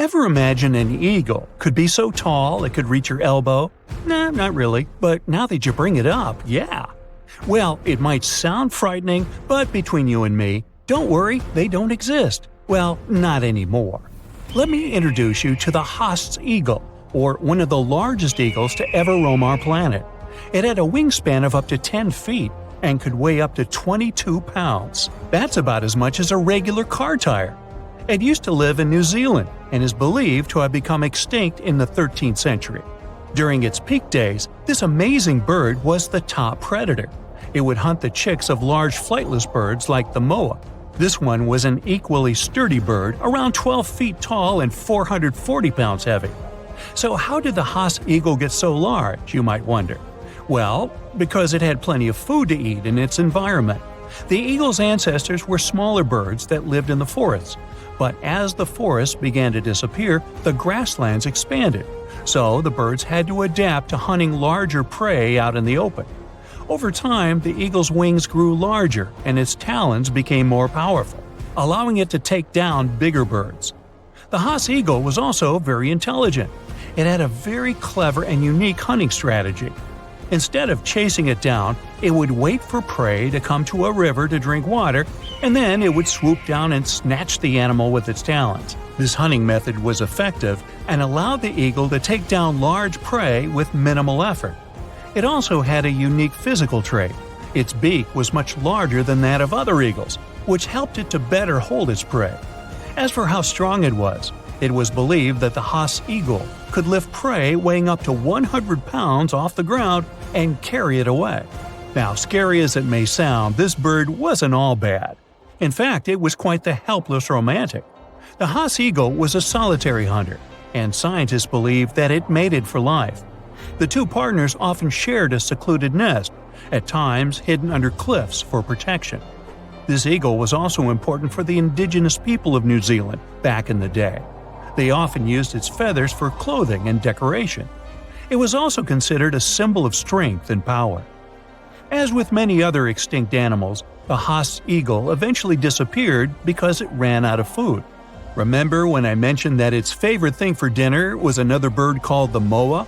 Ever imagine an eagle could be so tall it could reach your elbow? Nah, not really, but now that you bring it up, yeah. Well, it might sound frightening, but between you and me, don't worry, they don't exist. Well, not anymore. Let me introduce you to the Haast's eagle, or one of the largest eagles to ever roam our planet. It had a wingspan of up to 10 feet and could weigh up to 22 pounds. That's about as much as a regular car tire. It used to live in New Zealand and is believed to have become extinct in the 13th century. During its peak days, this amazing bird was the top predator. It would hunt the chicks of large flightless birds like the moa. This one was an equally sturdy bird, around 12 feet tall and 440 pounds heavy. So how did the Haast's eagle get so large, you might wonder? Well, because it had plenty of food to eat in its environment. The eagle's ancestors were smaller birds that lived in the forests. But as the forests began to disappear, the grasslands expanded, so the birds had to adapt to hunting larger prey out in the open. Over time, the eagle's wings grew larger and its talons became more powerful, allowing it to take down bigger birds. The Haast's eagle was also very intelligent. It had a very clever and unique hunting strategy. Instead of chasing it down, it would wait for prey to come to a river to drink water, and then it would swoop down and snatch the animal with its talons. This hunting method was effective and allowed the eagle to take down large prey with minimal effort. It also had a unique physical trait. Its beak was much larger than that of other eagles, which helped it to better hold its prey. As for how strong it was believed that the Haast's eagle could lift prey weighing up to 100 pounds off the ground and carry it away. Now, scary as it may sound, this bird wasn't all bad. In fact, it was quite the helpless romantic. The Haast's eagle was a solitary hunter, and scientists believe that it mated for life. The two partners often shared a secluded nest, at times hidden under cliffs for protection. This eagle was also important for the indigenous people of New Zealand back in the day. They often used its feathers for clothing and decoration. It was also considered a symbol of strength and power. As with many other extinct animals, the Haast's eagle eventually disappeared because it ran out of food. Remember when I mentioned that its favorite thing for dinner was another bird called the moa?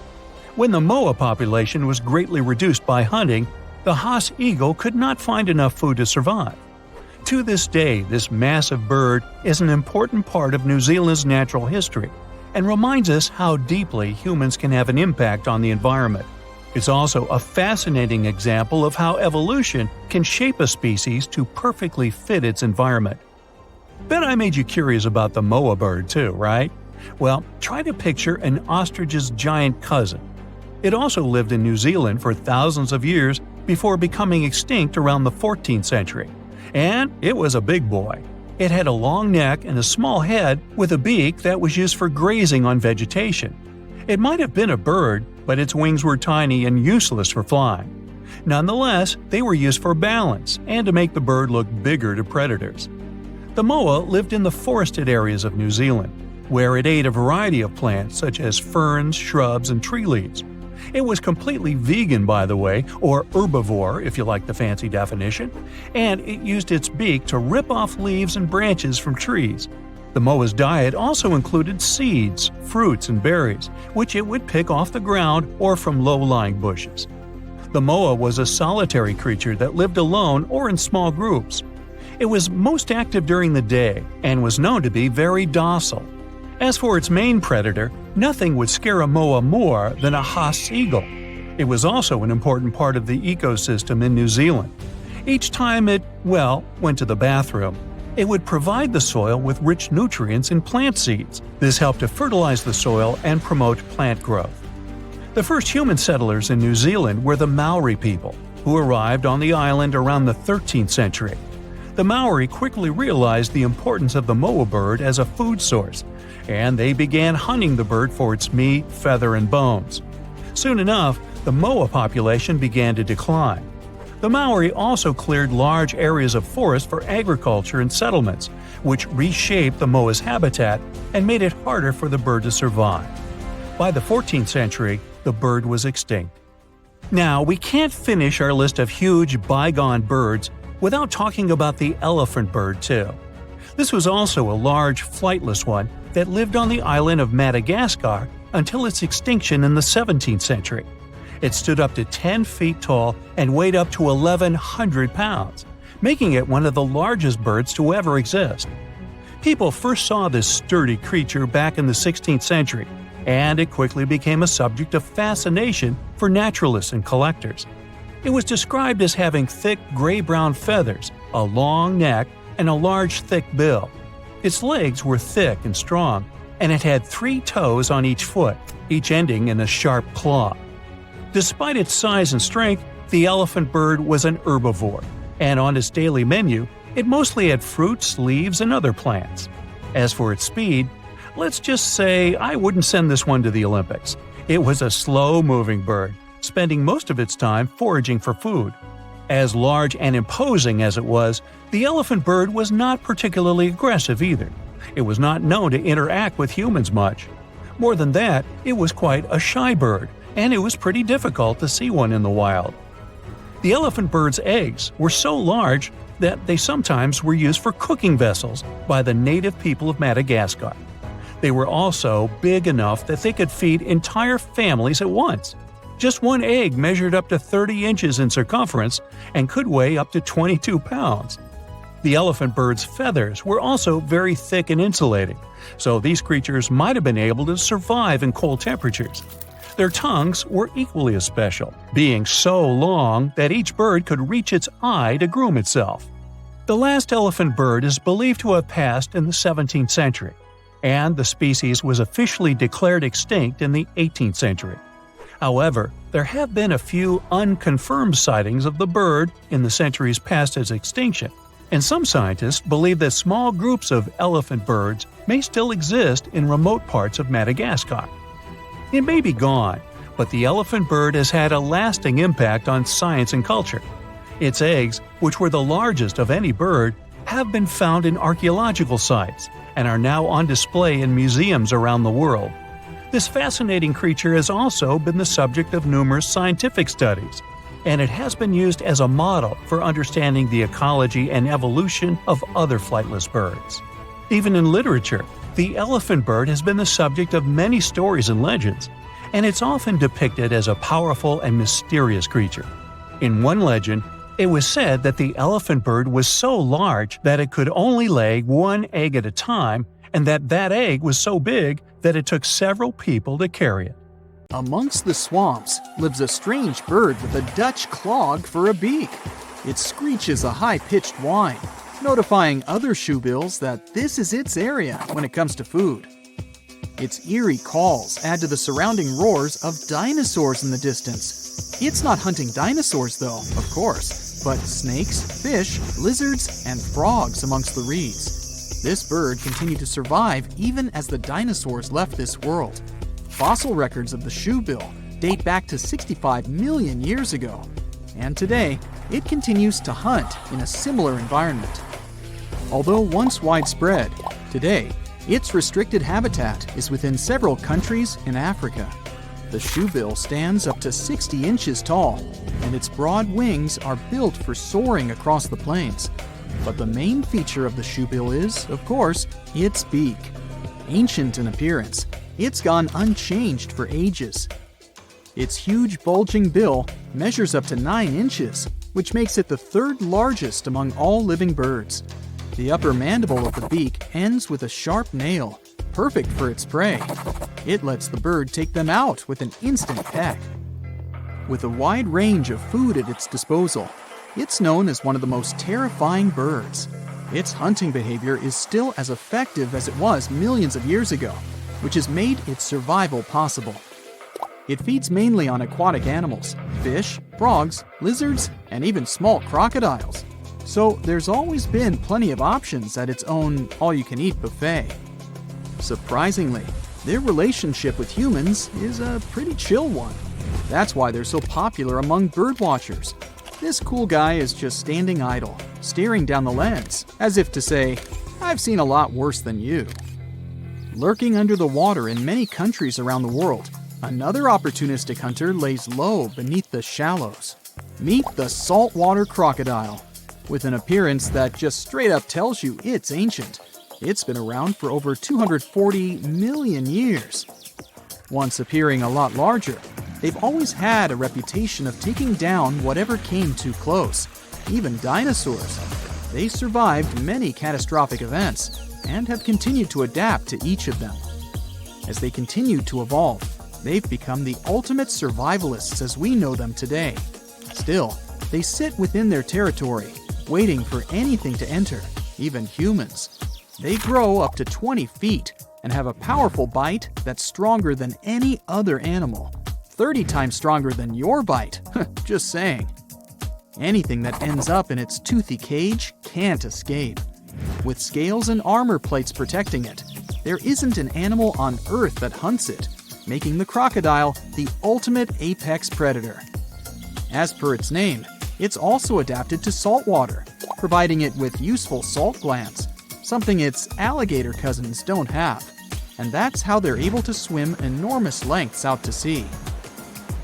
When the moa population was greatly reduced by hunting, the Haast's eagle could not find enough food to survive. To this day, this massive bird is an important part of New Zealand's natural history and reminds us how deeply humans can have an impact on the environment. It's also a fascinating example of how evolution can shape a species to perfectly fit its environment. Bet I made you curious about the moa bird too, right? Well, try to picture an ostrich's giant cousin. It also lived in New Zealand for thousands of years before becoming extinct around the 14th century. And it was a big boy. It had a long neck and a small head with a beak that was used for grazing on vegetation. It might have been a bird, but its wings were tiny and useless for flying. Nonetheless, they were used for balance and to make the bird look bigger to predators. The moa lived in the forested areas of New Zealand, where it ate a variety of plants such as ferns, shrubs, and tree leaves. It was completely vegan, by the way, or herbivore if you like the fancy definition, and it used its beak to rip off leaves and branches from trees. The moa's diet also included seeds, fruits, and berries, which it would pick off the ground or from low-lying bushes. The moa was a solitary creature that lived alone or in small groups. It was most active during the day and was known to be very docile. As for its main predator, nothing would scare a moa more than a Haast's eagle. It was also an important part of the ecosystem in New Zealand. Each time it, went to the bathroom, it would provide the soil with rich nutrients in plant seeds. This helped to fertilize the soil and promote plant growth. The first human settlers in New Zealand were the Maori people, who arrived on the island around the 13th century. The Maori quickly realized the importance of the moa bird as a food source, and they began hunting the bird for its meat, feather, and bones. Soon enough, the moa population began to decline. The Maori also cleared large areas of forest for agriculture and settlements, which reshaped the moa's habitat and made it harder for the bird to survive. By the 14th century, the bird was extinct. Now, we can't finish our list of huge bygone birds without talking about the elephant bird too. This was also a large, flightless one that lived on the island of Madagascar until its extinction in the 17th century. It stood up to 10 feet tall and weighed up to 1,100 pounds, making it one of the largest birds to ever exist. People first saw this sturdy creature back in the 16th century, and it quickly became a subject of fascination for naturalists and collectors. It was described as having thick gray-brown feathers, a long neck, and a large thick bill. Its legs were thick and strong, and it had 3 toes on each foot, each ending in a sharp claw. Despite its size and strength, the elephant bird was an herbivore, and on its daily menu, it mostly had fruits, leaves, and other plants. As for its speed, let's just say I wouldn't send this one to the Olympics. It was a slow-moving bird, spending most of its time foraging for food. As large and imposing as it was, the elephant bird was not particularly aggressive either. It was not known to interact with humans much. More than that, it was quite a shy bird, and it was pretty difficult to see one in the wild. The elephant bird's eggs were so large that they sometimes were used for cooking vessels by the native people of Madagascar. They were also big enough that they could feed entire families at once. Just one egg measured up to 30 inches in circumference and could weigh up to 22 pounds. The elephant bird's feathers were also very thick and insulating, so these creatures might have been able to survive in cold temperatures. Their tongues were equally as special, being so long that each bird could reach its eye to groom itself. The last elephant bird is believed to have passed in the 17th century, and the species was officially declared extinct in the 18th century. However, there have been a few unconfirmed sightings of the bird in the centuries past its extinction, and some scientists believe that small groups of elephant birds may still exist in remote parts of Madagascar. It may be gone, but the elephant bird has had a lasting impact on science and culture. Its eggs, which were the largest of any bird, have been found in archaeological sites and are now on display in museums around the world. This fascinating creature has also been the subject of numerous scientific studies, and it has been used as a model for understanding the ecology and evolution of other flightless birds. Even in literature, the elephant bird has been the subject of many stories and legends, and it's often depicted as a powerful and mysterious creature. In one legend, it was said that the elephant bird was so large that it could only lay one egg at a time, and that egg was so big that it took several people to carry it. Amongst the swamps lives a strange bird with a Dutch clog for a beak. It screeches a high-pitched whine, notifying other shoebills that this is its area when it comes to food. Its eerie calls add to the surrounding roars of dinosaurs in the distance. It's not hunting dinosaurs though, of course, but snakes, fish, lizards, and frogs amongst the reeds. This bird continued to survive even as the dinosaurs left this world. Fossil records of the shoebill date back to 65 million years ago, and today it continues to hunt in a similar environment. Although once widespread, today its restricted habitat is within several countries in Africa. The shoebill stands up to 60 inches tall, and its broad wings are built for soaring across the plains. But the main feature of the shoebill is, of course, its beak. Ancient in appearance, it's gone unchanged for ages. Its huge bulging bill measures up to 9 inches, which makes it the third largest among all living birds. The upper mandible of the beak ends with a sharp nail, perfect for its prey. It lets the bird take them out with an instant peck. With a wide range of food at its disposal, it's known as one of the most terrifying birds. Its hunting behavior is still as effective as it was millions of years ago, which has made its survival possible. It feeds mainly on aquatic animals, fish, frogs, lizards, and even small crocodiles. So there's always been plenty of options at its own all-you-can-eat buffet. Surprisingly, their relationship with humans is a pretty chill one. That's why they're so popular among birdwatchers. This cool guy is just standing idle, staring down the lens, as if to say, "I've seen a lot worse than you." Lurking under the water in many countries around the world, another opportunistic hunter lays low beneath the shallows. Meet the saltwater crocodile. With an appearance that just straight up tells you it's ancient, It's been around for over 240 million years. Once appearing a lot larger, they've always had a reputation of taking down whatever came too close, even dinosaurs. They survived many catastrophic events and have continued to adapt to each of them. As they continue to evolve, they've become the ultimate survivalists as we know them today. Still, they sit within their territory, waiting for anything to enter, even humans. They grow up to 20 feet and have a powerful bite that's stronger than any other animal. 30 times stronger than your bite. Just saying. Anything that ends up in its toothy cage can't escape. With scales and armor plates protecting it, there isn't an animal on Earth that hunts it, making the crocodile the ultimate apex predator. As per its name, it's also adapted to salt water, providing it with useful salt glands, something its alligator cousins don't have. And that's how they're able to swim enormous lengths out to sea.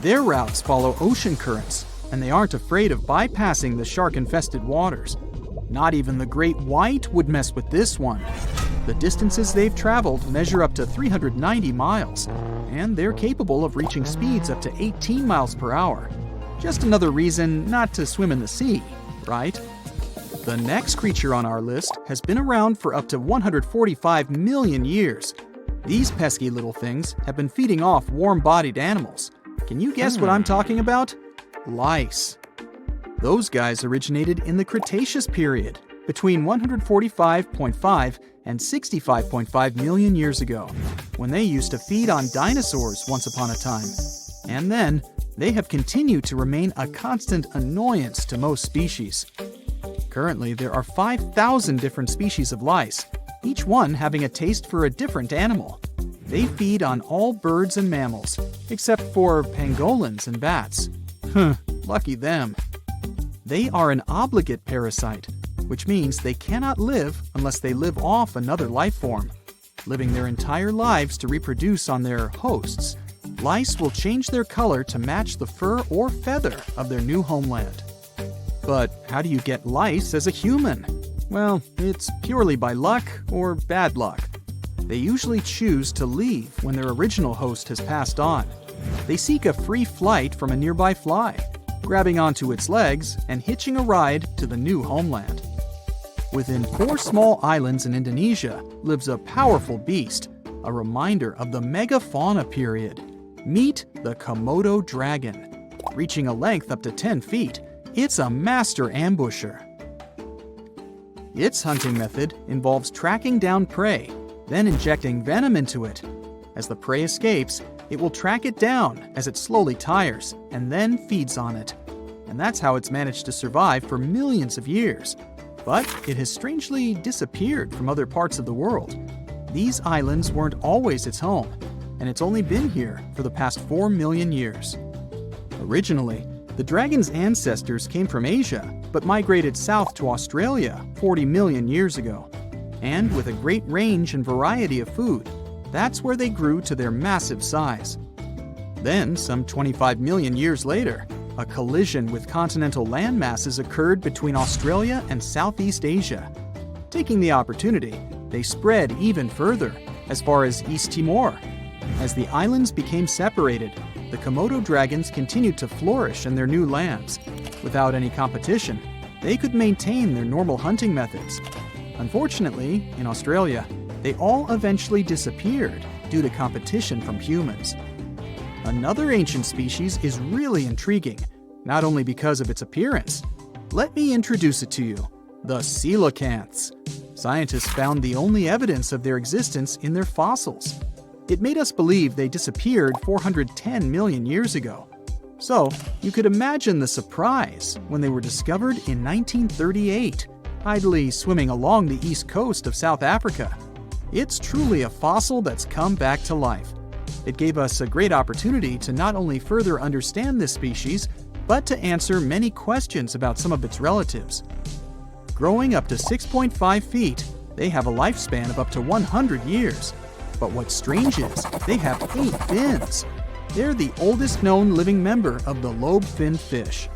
Their routes follow ocean currents, and they aren't afraid of bypassing the shark-infested waters. Not even the great white would mess with this one. The distances they've traveled measure up to 390 miles, and they're capable of reaching speeds up to 18 miles per hour. Just another reason not to swim in the sea, right? The next creature on our list has been around for up to 145 million years. These pesky little things have been feeding off warm-bodied animals. Can you guess what I'm talking about? Lice. Those guys originated in the Cretaceous period, between 145.5 and 65.5 million years ago, when they used to feed on dinosaurs once upon a time. And then, they have continued to remain a constant annoyance to most species. Currently, there are 5,000 different species of lice, each one having a taste for a different animal. They feed on all birds and mammals, except for pangolins and bats. Lucky them. They are an obligate parasite, which means they cannot live unless they live off another life form. Living their entire lives to reproduce on their hosts, lice will change their color to match the fur or feather of their new homeland. But how do you get lice as a human? Well, it's purely by luck or bad luck. They usually choose to leave when their original host has passed on. They seek a free flight from a nearby fly, grabbing onto its legs and hitching a ride to the new homeland. Within 4 small islands in Indonesia lives a powerful beast, a reminder of the mega-fauna period. Meet the Komodo dragon. Reaching a length up to 10 feet, it's a master ambusher. Its hunting method involves tracking down prey, then injecting venom into it. As the prey escapes, it will track it down as it slowly tires and then feeds on it. And that's how it's managed to survive for millions of years. But it has strangely disappeared from other parts of the world. These islands weren't always its home, and it's only been here for the past 4 million years. Originally, the dragon's ancestors came from Asia, but migrated south to Australia 40 million years ago. And with a great range and variety of food, that's where they grew to their massive size. Then, some 25 million years later, a collision with continental land masses occurred between Australia and Southeast Asia. Taking the opportunity, they spread even further, as far as East Timor. As the islands became separated, the Komodo dragons continued to flourish in their new lands. Without any competition, they could maintain their normal hunting methods. Unfortunately, in Australia, they all eventually disappeared due to competition from humans. Another ancient species is really intriguing, not only because of its appearance. Let me introduce it to you, the coelacanths. Scientists found the only evidence of their existence in their fossils. It made us believe they disappeared 410 million years ago. So, you could imagine the surprise when they were discovered in 1938, idly swimming along the east coast of South Africa. It's truly a fossil that's come back to life. It gave us a great opportunity to not only further understand this species, but to answer many questions about some of its relatives. Growing up to 6.5 feet, they have a lifespan of up to 100 years. But what's strange is, they have 8 fins. They're the oldest known living member of the lobe-finned fish.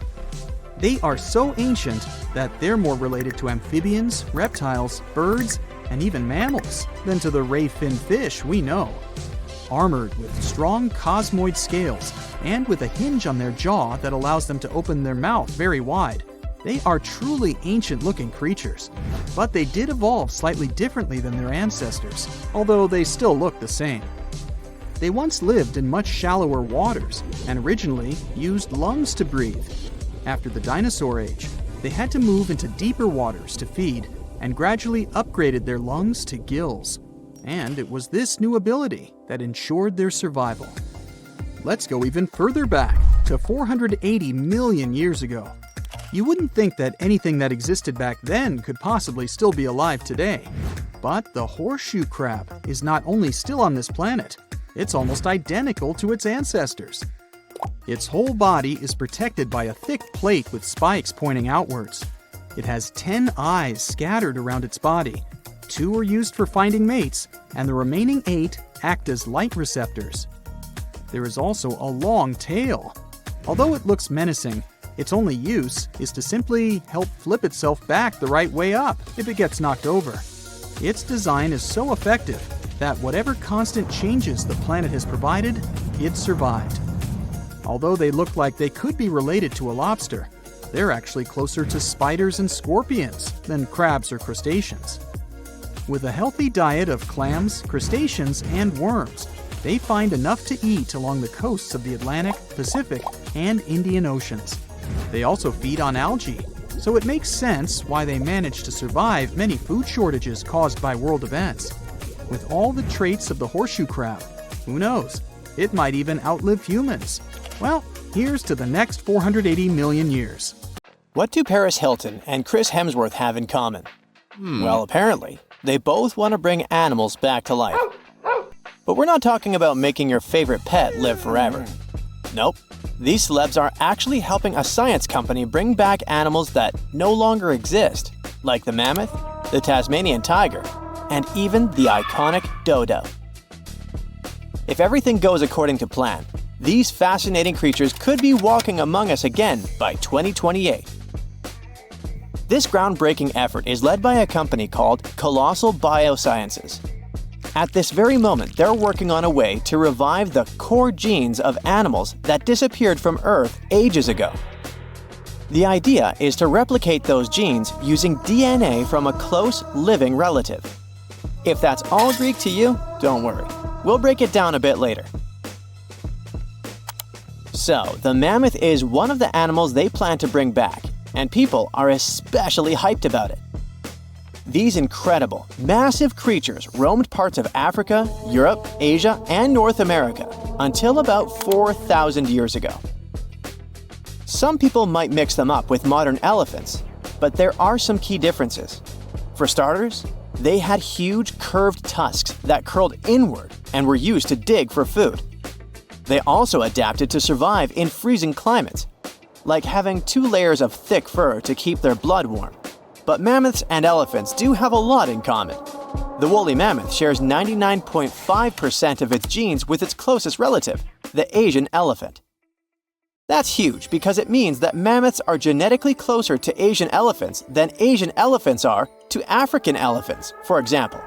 They are so ancient that they're more related to amphibians, reptiles, birds, and even mammals than to the ray-finned fish we know. Armored with strong cosmoid scales and with a hinge on their jaw that allows them to open their mouth very wide, they are truly ancient-looking creatures. But they did evolve slightly differently than their ancestors, although they still look the same. They once lived in much shallower waters and originally used lungs to breathe. After the dinosaur age, they had to move into deeper waters to feed and gradually upgraded their lungs to gills. And it was this new ability that ensured their survival. Let's go even further back to 480 million years ago. You wouldn't think that anything that existed back then could possibly still be alive today. But the horseshoe crab is not only still on this planet, it's almost identical to its ancestors. Its whole body is protected by a thick plate with spikes pointing outwards. It has 10 eyes scattered around its body. 2 are used for finding mates, and the remaining 8 act as light receptors. There is also a long tail. Although it looks menacing, its only use is to simply help flip itself back the right way up if it gets knocked over. Its design is so effective that whatever constant changes the planet has provided, it survived. Although they look like they could be related to a lobster, they're actually closer to spiders and scorpions than crabs or crustaceans. With a healthy diet of clams, crustaceans, and worms, they find enough to eat along the coasts of the Atlantic, Pacific, and Indian Oceans. They also feed on algae, so it makes sense why they manage to survive many food shortages caused by world events. With all the traits of the horseshoe crab, who knows, it might even outlive humans. Well, here's to the next 480 million years. What do Paris Hilton and Chris Hemsworth have in common? Well, apparently, they both want to bring animals back to life. But we're not talking about making your favorite pet live forever. Nope. These celebs are actually helping a science company bring back animals that no longer exist, like the mammoth, the Tasmanian tiger, and even the iconic dodo. If everything goes according to plan, these fascinating creatures could be walking among us again by 2028. This groundbreaking effort is led by a company called Colossal Biosciences. At this very moment, they're working on a way to revive the core genes of animals that disappeared from Earth ages ago. The idea is to replicate those genes using DNA from a close living relative. If that's all Greek to you, don't worry. We'll break it down a bit later. So, the mammoth is one of the animals they plan to bring back, and people are especially hyped about it. These incredible, massive creatures roamed parts of Africa, Europe, Asia, and North America until about 4,000 years ago. Some people might mix them up with modern elephants, but there are some key differences. For starters, they had huge curved tusks that curled inward and were used to dig for food. They also adapted to survive in freezing climates, like having 2 layers of thick fur to keep their blood warm. But mammoths and elephants do have a lot in common. The woolly mammoth shares 99.5% of its genes with its closest relative, the Asian elephant. That's huge because it means that mammoths are genetically closer to Asian elephants than Asian elephants are to African elephants, for example.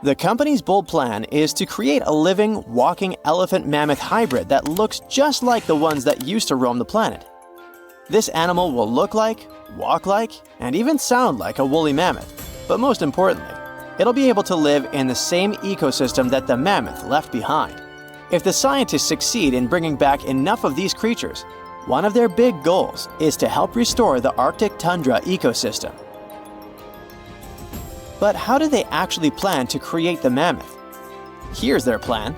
The company's bold plan is to create a living, walking elephant-mammoth hybrid that looks just like the ones that used to roam the planet. This animal will look like, walk like, and even sound like a woolly mammoth. But most importantly, it'll be able to live in the same ecosystem that the mammoth left behind. If the scientists succeed in bringing back enough of these creatures, one of their big goals is to help restore the Arctic tundra ecosystem. But how do they actually plan to create the mammoth? Here's their plan.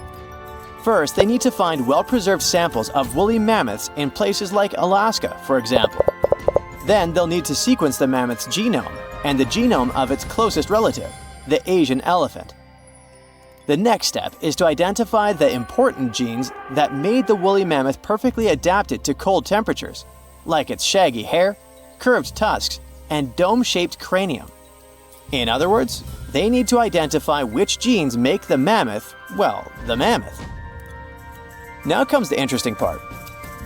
First, they need to find well-preserved samples of woolly mammoths in places like Alaska, for example. Then they'll need to sequence the mammoth's genome and the genome of its closest relative, the Asian elephant. The next step is to identify the important genes that made the woolly mammoth perfectly adapted to cold temperatures, like its shaggy hair, curved tusks, and dome-shaped cranium. In other words, they need to identify which genes make the mammoth, well, the mammoth. Now comes the interesting part.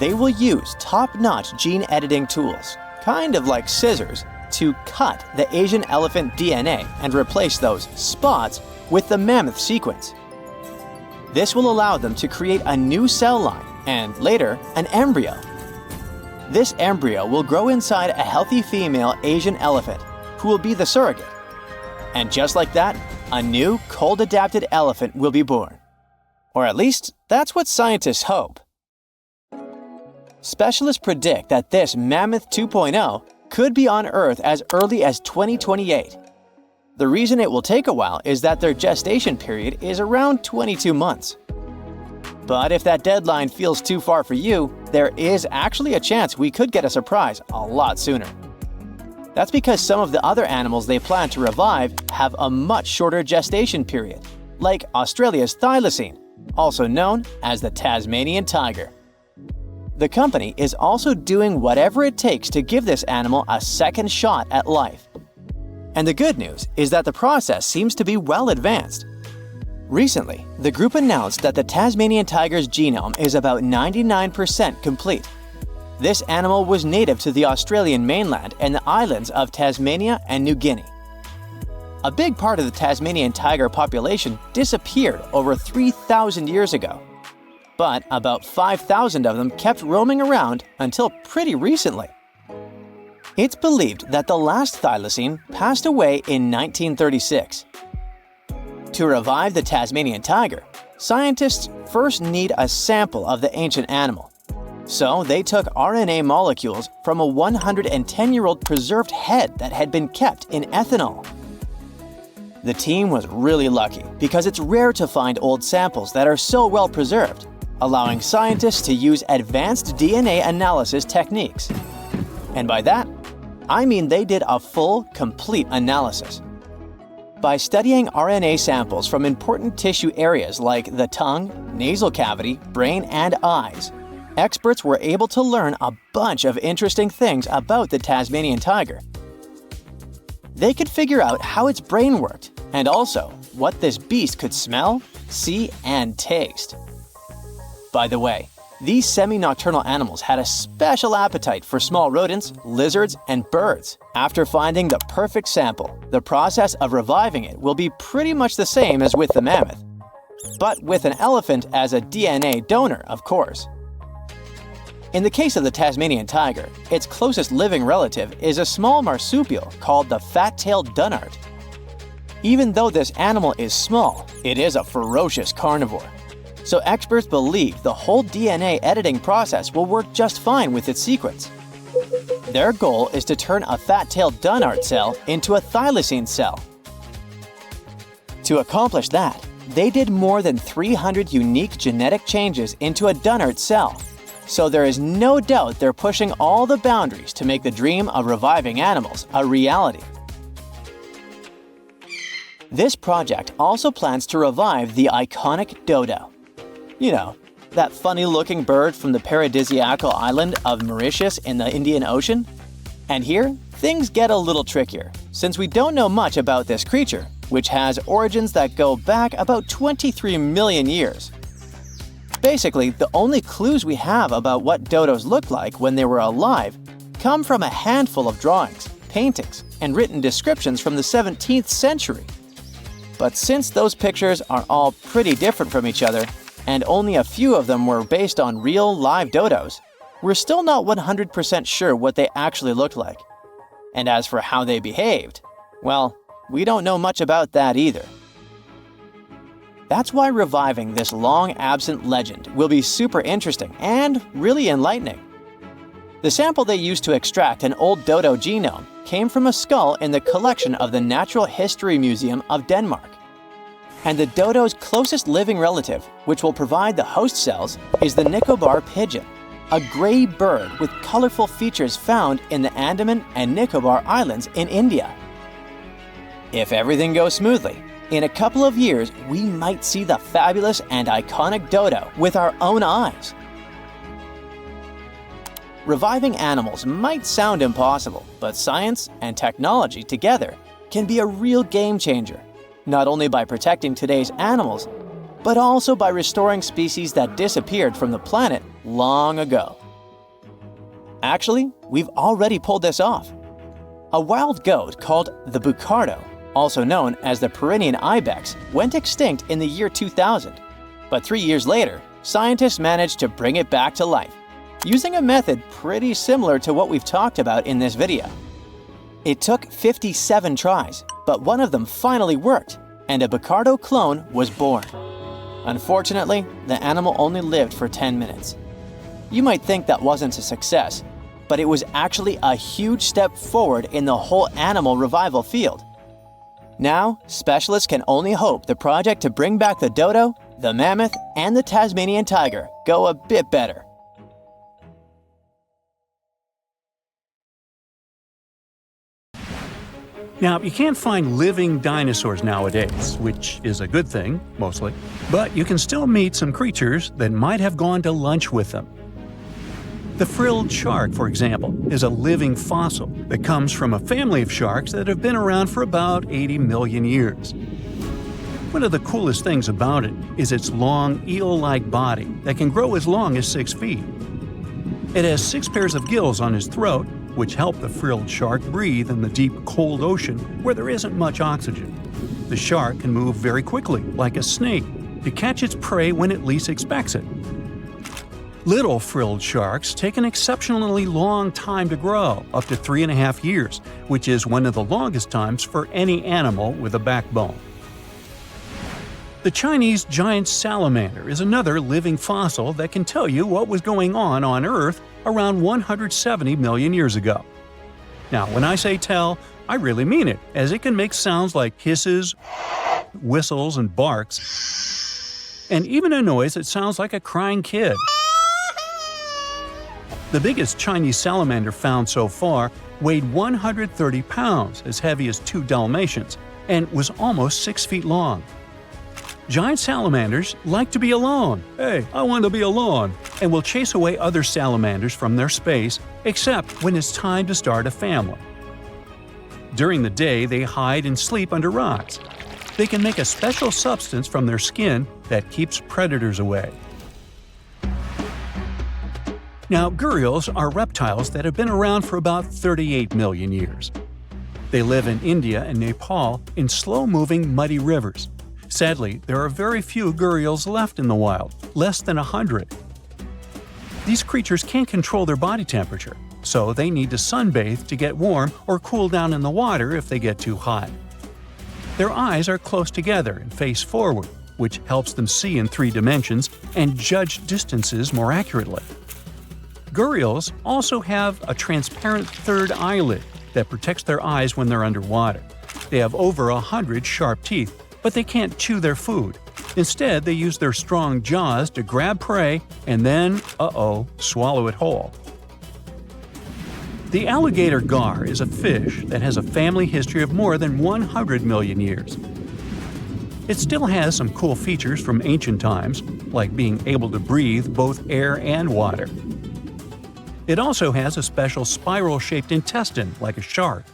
They will use top-notch gene editing tools, kind of like scissors, to cut the Asian elephant DNA and replace those spots with the mammoth sequence. This will allow them to create a new cell line and, later, an embryo. This embryo will grow inside a healthy female Asian elephant, who will be the surrogate. And just like that, a new cold-adapted elephant will be born. Or at least, that's what scientists hope. Specialists predict that this Mammoth 2.0 could be on Earth as early as 2028. The reason it will take a while is that their gestation period is around 22 months. But if that deadline feels too far for you, there is actually a chance we could get a surprise a lot sooner. That's because some of the other animals they plan to revive have a much shorter gestation period, like Australia's thylacine, also known as the Tasmanian tiger. The company is also doing whatever it takes to give this animal a second shot at life. And the good news is that the process seems to be well advanced. Recently, the group announced that the Tasmanian tiger's genome is about 99% complete. This animal was native to the Australian mainland and the islands of Tasmania and New Guinea. A big part of the Tasmanian tiger population disappeared over 3,000 years ago. But about 5,000 of them kept roaming around until pretty recently. It's believed that the last thylacine passed away in 1936. To revive the Tasmanian tiger, scientists first need a sample of the ancient animal. So they took RNA molecules from a 110-year-old preserved head that had been kept in ethanol. The team was really lucky because it's rare to find old samples that are so well preserved, allowing scientists to use advanced DNA analysis techniques. And by that, I mean they did a full, complete analysis. By studying RNA samples from important tissue areas like the tongue, nasal cavity, brain, and eyes, experts were able to learn a bunch of interesting things about the Tasmanian tiger. They could figure out how its brain worked, and also what this beast could smell, see, and taste. By the way, these semi-nocturnal animals had a special appetite for small rodents, lizards, and birds. After finding the perfect sample, the process of reviving it will be pretty much the same as with the mammoth, but with an elephant as a DNA donor, of course. In the case of the Tasmanian tiger, its closest living relative is a small marsupial called the fat-tailed dunnart. Even though this animal is small, it is a ferocious carnivore. So experts believe the whole DNA editing process will work just fine with its sequence. Their goal is to turn a fat-tailed dunnart cell into a thylacine cell. To accomplish that, they did more than 300 unique genetic changes into a dunnart cell. So there is no doubt they're pushing all the boundaries to make the dream of reviving animals a reality. This project also plans to revive the iconic dodo. You know, that funny-looking bird from the paradisiacal island of Mauritius in the Indian Ocean? And here, things get a little trickier, since we don't know much about this creature, which has origins that go back about 23 million years. Basically, the only clues we have about what dodos looked like when they were alive come from a handful of drawings, paintings, and written descriptions from the 17th century. But since those pictures are all pretty different from each other, and only a few of them were based on real, live dodos, we're still not 100% sure what they actually looked like. And as for how they behaved, well, we don't know much about that either. That's why reviving this long-absent legend will be super interesting and really enlightening. The sample they used to extract an old dodo genome came from a skull in the collection of the Natural History Museum of Denmark. And the dodo's closest living relative, which will provide the host cells, is the Nicobar pigeon, a gray bird with colorful features found in the Andaman and Nicobar Islands in India. If everything goes smoothly, in a couple of years we might see the fabulous and iconic dodo with our own eyes. Reviving animals might sound impossible, but science and technology together can be a real game changer. Not only by protecting today's animals, but also by restoring species that disappeared from the planet long ago. Actually, we've already pulled this off. A wild goat called the bucardo, also known as the Pyrenean ibex, went extinct in the year 2000. But 3 years later, scientists managed to bring it back to life, using a method pretty similar to what we've talked about in this video. It took 57 tries, but one of them finally worked, and a bucardo clone was born. Unfortunately, the animal only lived for 10 minutes. You might think that wasn't a success, but it was actually a huge step forward in the whole animal revival field. Now, specialists can only hope the project to bring back the dodo, the mammoth, and the Tasmanian tiger go a bit better. Now, you can't find living dinosaurs nowadays, which is a good thing, mostly, but you can still meet some creatures that might have gone to lunch with them. The frilled shark, for example, is a living fossil that comes from a family of sharks that have been around for about 80 million years. One of the coolest things about it is its long, eel-like body that can grow as long as 6 feet. It has 6 pairs of gills on its throat, which help the frilled shark breathe in the deep, cold ocean where there isn't much oxygen. The shark can move very quickly, like a snake, to catch its prey when it least expects it. Little frilled sharks take an exceptionally long time to grow, up to 3.5 years, which is one of the longest times for any animal with a backbone. The Chinese giant salamander is another living fossil that can tell you what was going on Earth around 170 million years ago. Now, when I say tell, I really mean it, as it can make sounds like hisses, whistles, and barks, and even a noise that sounds like a crying kid. The biggest Chinese salamander found so far weighed 130 pounds, as heavy as 2 Dalmatians, and was almost 6 feet long. Giant salamanders like to be alone. Hey, I want to be alone. And will chase away other salamanders from their space, except when it's time to start a family. During the day, they hide and sleep under rocks. They can make a special substance from their skin that keeps predators away. Now, gharials are reptiles that have been around for about 38 million years. They live in India and Nepal in slow-moving, muddy rivers. Sadly, there are very few gharials left in the wild, less than 100. These creatures can't control their body temperature, so they need to sunbathe to get warm or cool down in the water if they get too hot. Their eyes are close together and face forward, which helps them see in 3 dimensions and judge distances more accurately. Gharials also have a transparent third eyelid that protects their eyes when they're underwater. They have over 100 sharp teeth, but they can't chew their food. Instead, they use their strong jaws to grab prey and then, swallow it whole. The alligator gar is a fish that has a family history of more than 100 million years. It still has some cool features from ancient times, like being able to breathe both air and water. It also has a special spiral-shaped intestine, like a shark.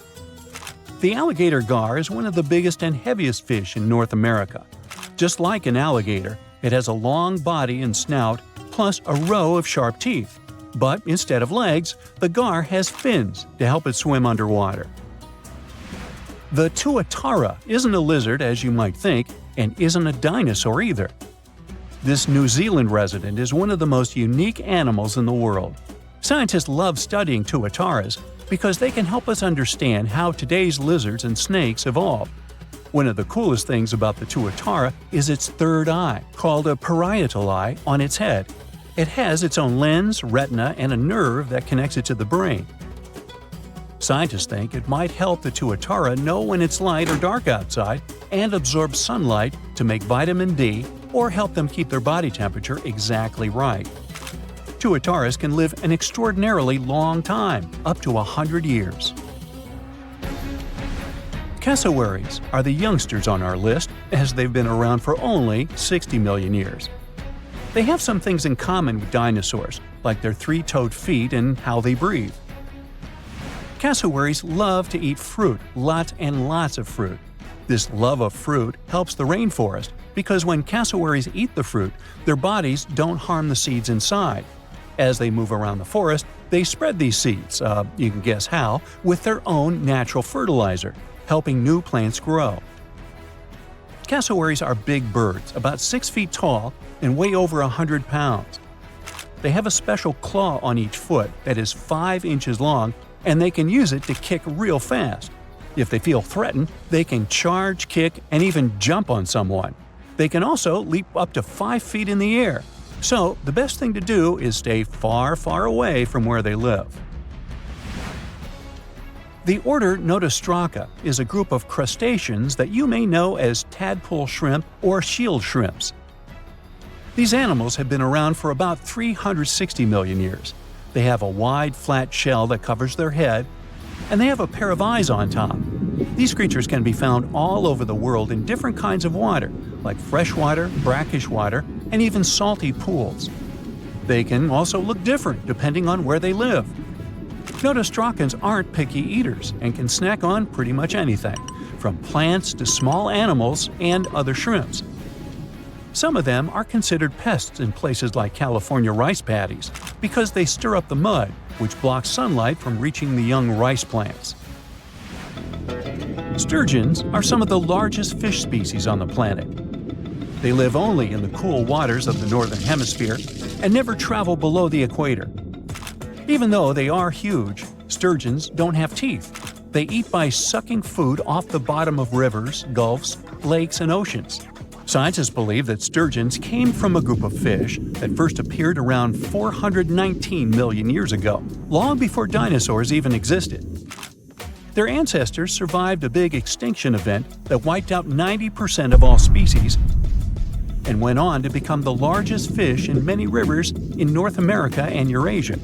The alligator gar is one of the biggest and heaviest fish in North America. Just like an alligator, it has a long body and snout, plus a row of sharp teeth. But instead of legs, the gar has fins to help it swim underwater. The tuatara isn't a lizard as you might think, and isn't a dinosaur either. This New Zealand resident is one of the most unique animals in the world. Scientists love studying tuataras because they can help us understand how today's lizards and snakes evolved. One of the coolest things about the tuatara is its third eye, called a parietal eye, on its head. It has its own lens, retina, and a nerve that connects it to the brain. Scientists think it might help the tuatara know when it's light or dark outside and absorb sunlight to make vitamin D or help them keep their body temperature exactly right. Tuataras can live an extraordinarily long time, up to 100 years. Cassowaries are the youngsters on our list, as they've been around for only 60 million years. They have some things in common with dinosaurs, like their 3-toed feet and how they breathe. Cassowaries love to eat fruit, lots and lots of fruit. This love of fruit helps the rainforest because when cassowaries eat the fruit, their bodies don't harm the seeds inside. As they move around the forest, They spread these seeds, you can guess how, with their own natural fertilizer, helping new plants grow. Cassowaries are big birds, about 6 feet tall and weigh over 100 pounds. They have a special claw on each foot that is 5 inches long, and they can use it to kick real fast. If they feel threatened, they can charge, kick, and even jump on someone. They can also leap up to 5 feet in the air. So, the best thing to do is stay far, far away from where they live. The order Notostraca is a group of crustaceans that you may know as tadpole shrimp or shield shrimps. These animals have been around for about 360 million years. They have a wide, flat shell that covers their head, and they have a pair of eyes on top. These creatures can be found all over the world in different kinds of water, like freshwater, brackish water, and even salty pools. They can also look different depending on where they live. Notostracans aren't picky eaters and can snack on pretty much anything, from plants to small animals and other shrimps. Some of them are considered pests in places like California rice paddies because they stir up the mud, which blocks sunlight from reaching the young rice plants. Sturgeons are some of the largest fish species on the planet. They live only in the cool waters of the northern hemisphere and never travel below the equator. Even though they are huge, sturgeons don't have teeth. They eat by sucking food off the bottom of rivers, gulfs, lakes, and oceans. Scientists believe that sturgeons came from a group of fish that first appeared around 419 million years ago, long before dinosaurs even existed. Their ancestors survived a big extinction event that wiped out 90% of all species and went on to become the largest fish in many rivers in North America and Eurasia.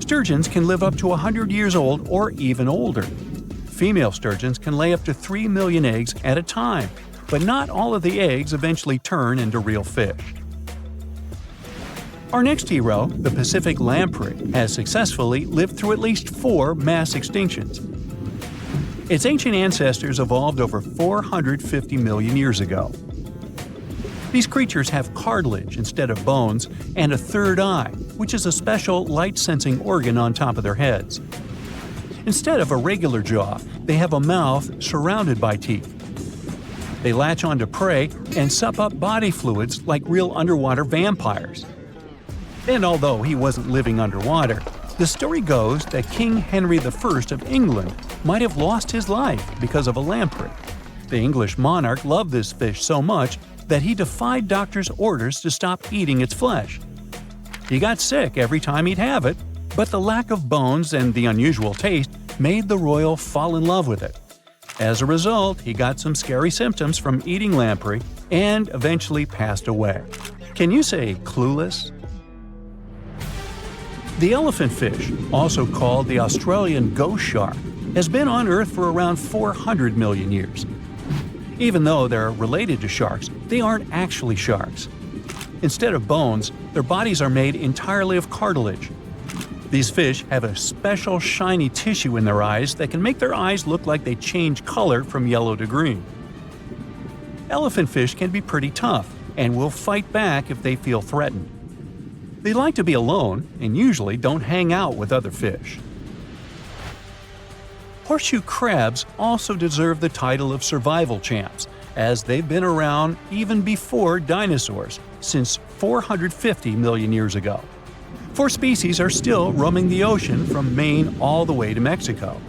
Sturgeons can live up to 100 years old or even older. Female sturgeons can lay up to 3 million eggs at a time, but not all of the eggs eventually turn into real fish. Our next hero, the Pacific lamprey, has successfully lived through at least 4 mass extinctions. Its ancient ancestors evolved over 450 million years ago. These creatures have cartilage instead of bones and a third eye, which is a special light-sensing organ on top of their heads. Instead of a regular jaw, they have a mouth surrounded by teeth. They latch onto prey and sup up body fluids like real underwater vampires. And although he wasn't living underwater, the story goes that King Henry I of England might have lost his life because of a lamprey. The English monarch loved this fish so much that he defied doctors' orders to stop eating its flesh. He got sick every time he'd have it, but the lack of bones and the unusual taste made the royal fall in love with it. As a result, he got some scary symptoms from eating lamprey and eventually passed away. Can you say clueless? The elephant fish, also called the Australian ghost shark, has been on Earth for around 400 million years. Even though they're related to sharks, they aren't actually sharks. Instead of bones, their bodies are made entirely of cartilage. These fish have a special shiny tissue in their eyes that can make their eyes look like they change color from yellow to green. Elephant fish can be pretty tough and will fight back if they feel threatened. They like to be alone and usually don't hang out with other fish. Horseshoe crabs also deserve the title of survival champs, as they've been around even before dinosaurs, since 450 million years ago. 4 species are still roaming the ocean from Maine all the way to Mexico.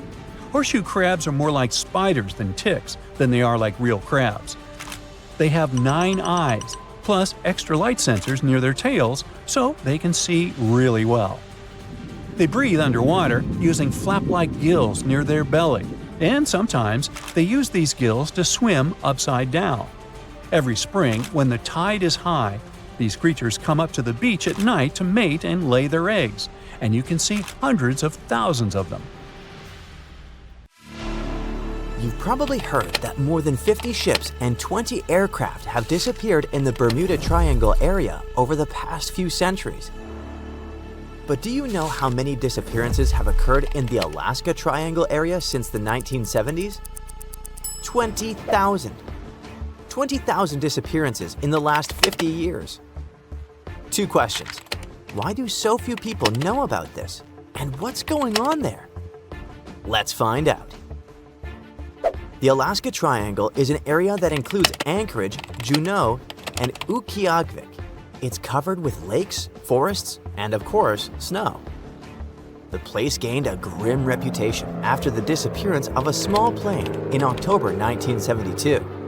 Horseshoe crabs are more like spiders than ticks than they are like real crabs. They have 9 eyes, plus extra light sensors near their tails, so they can see really well. They breathe underwater using flap-like gills near their belly, and sometimes they use these gills to swim upside down. Every spring, when the tide is high, these creatures come up to the beach at night to mate and lay their eggs, and you can see hundreds of thousands of them. You've probably heard that more than 50 ships and 20 aircraft have disappeared in the Bermuda Triangle area over the past few centuries. But do you know how many disappearances have occurred in the Alaska Triangle area since the 1970s? 20,000. 20,000 disappearances in the last 50 years. 2 questions. Why do so few people know about this? And what's going on there? Let's find out. The Alaska Triangle is an area that includes Anchorage, Juneau, and Utqiagvik. It's covered with lakes, forests, and of course, snow. The place gained a grim reputation after the disappearance of a small plane in October 1972.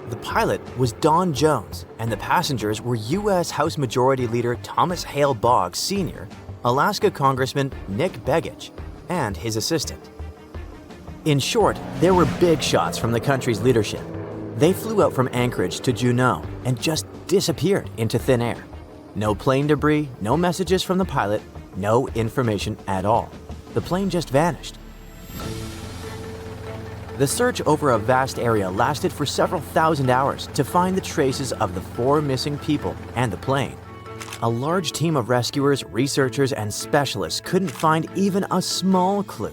The pilot was Don Jones, and the passengers were U.S. House Majority Leader Thomas Hale Boggs Sr., Alaska Congressman Nick Begich, and his assistant. In short, there were big shots from the country's leadership. They flew out from Anchorage to Juneau and just disappeared into thin air. No plane debris, no messages from the pilot, no information at all. The plane just vanished. The search over a vast area lasted for several thousand hours to find the traces of the 4 missing people and the plane. A large team of rescuers, researchers, and specialists couldn't find even a small clue.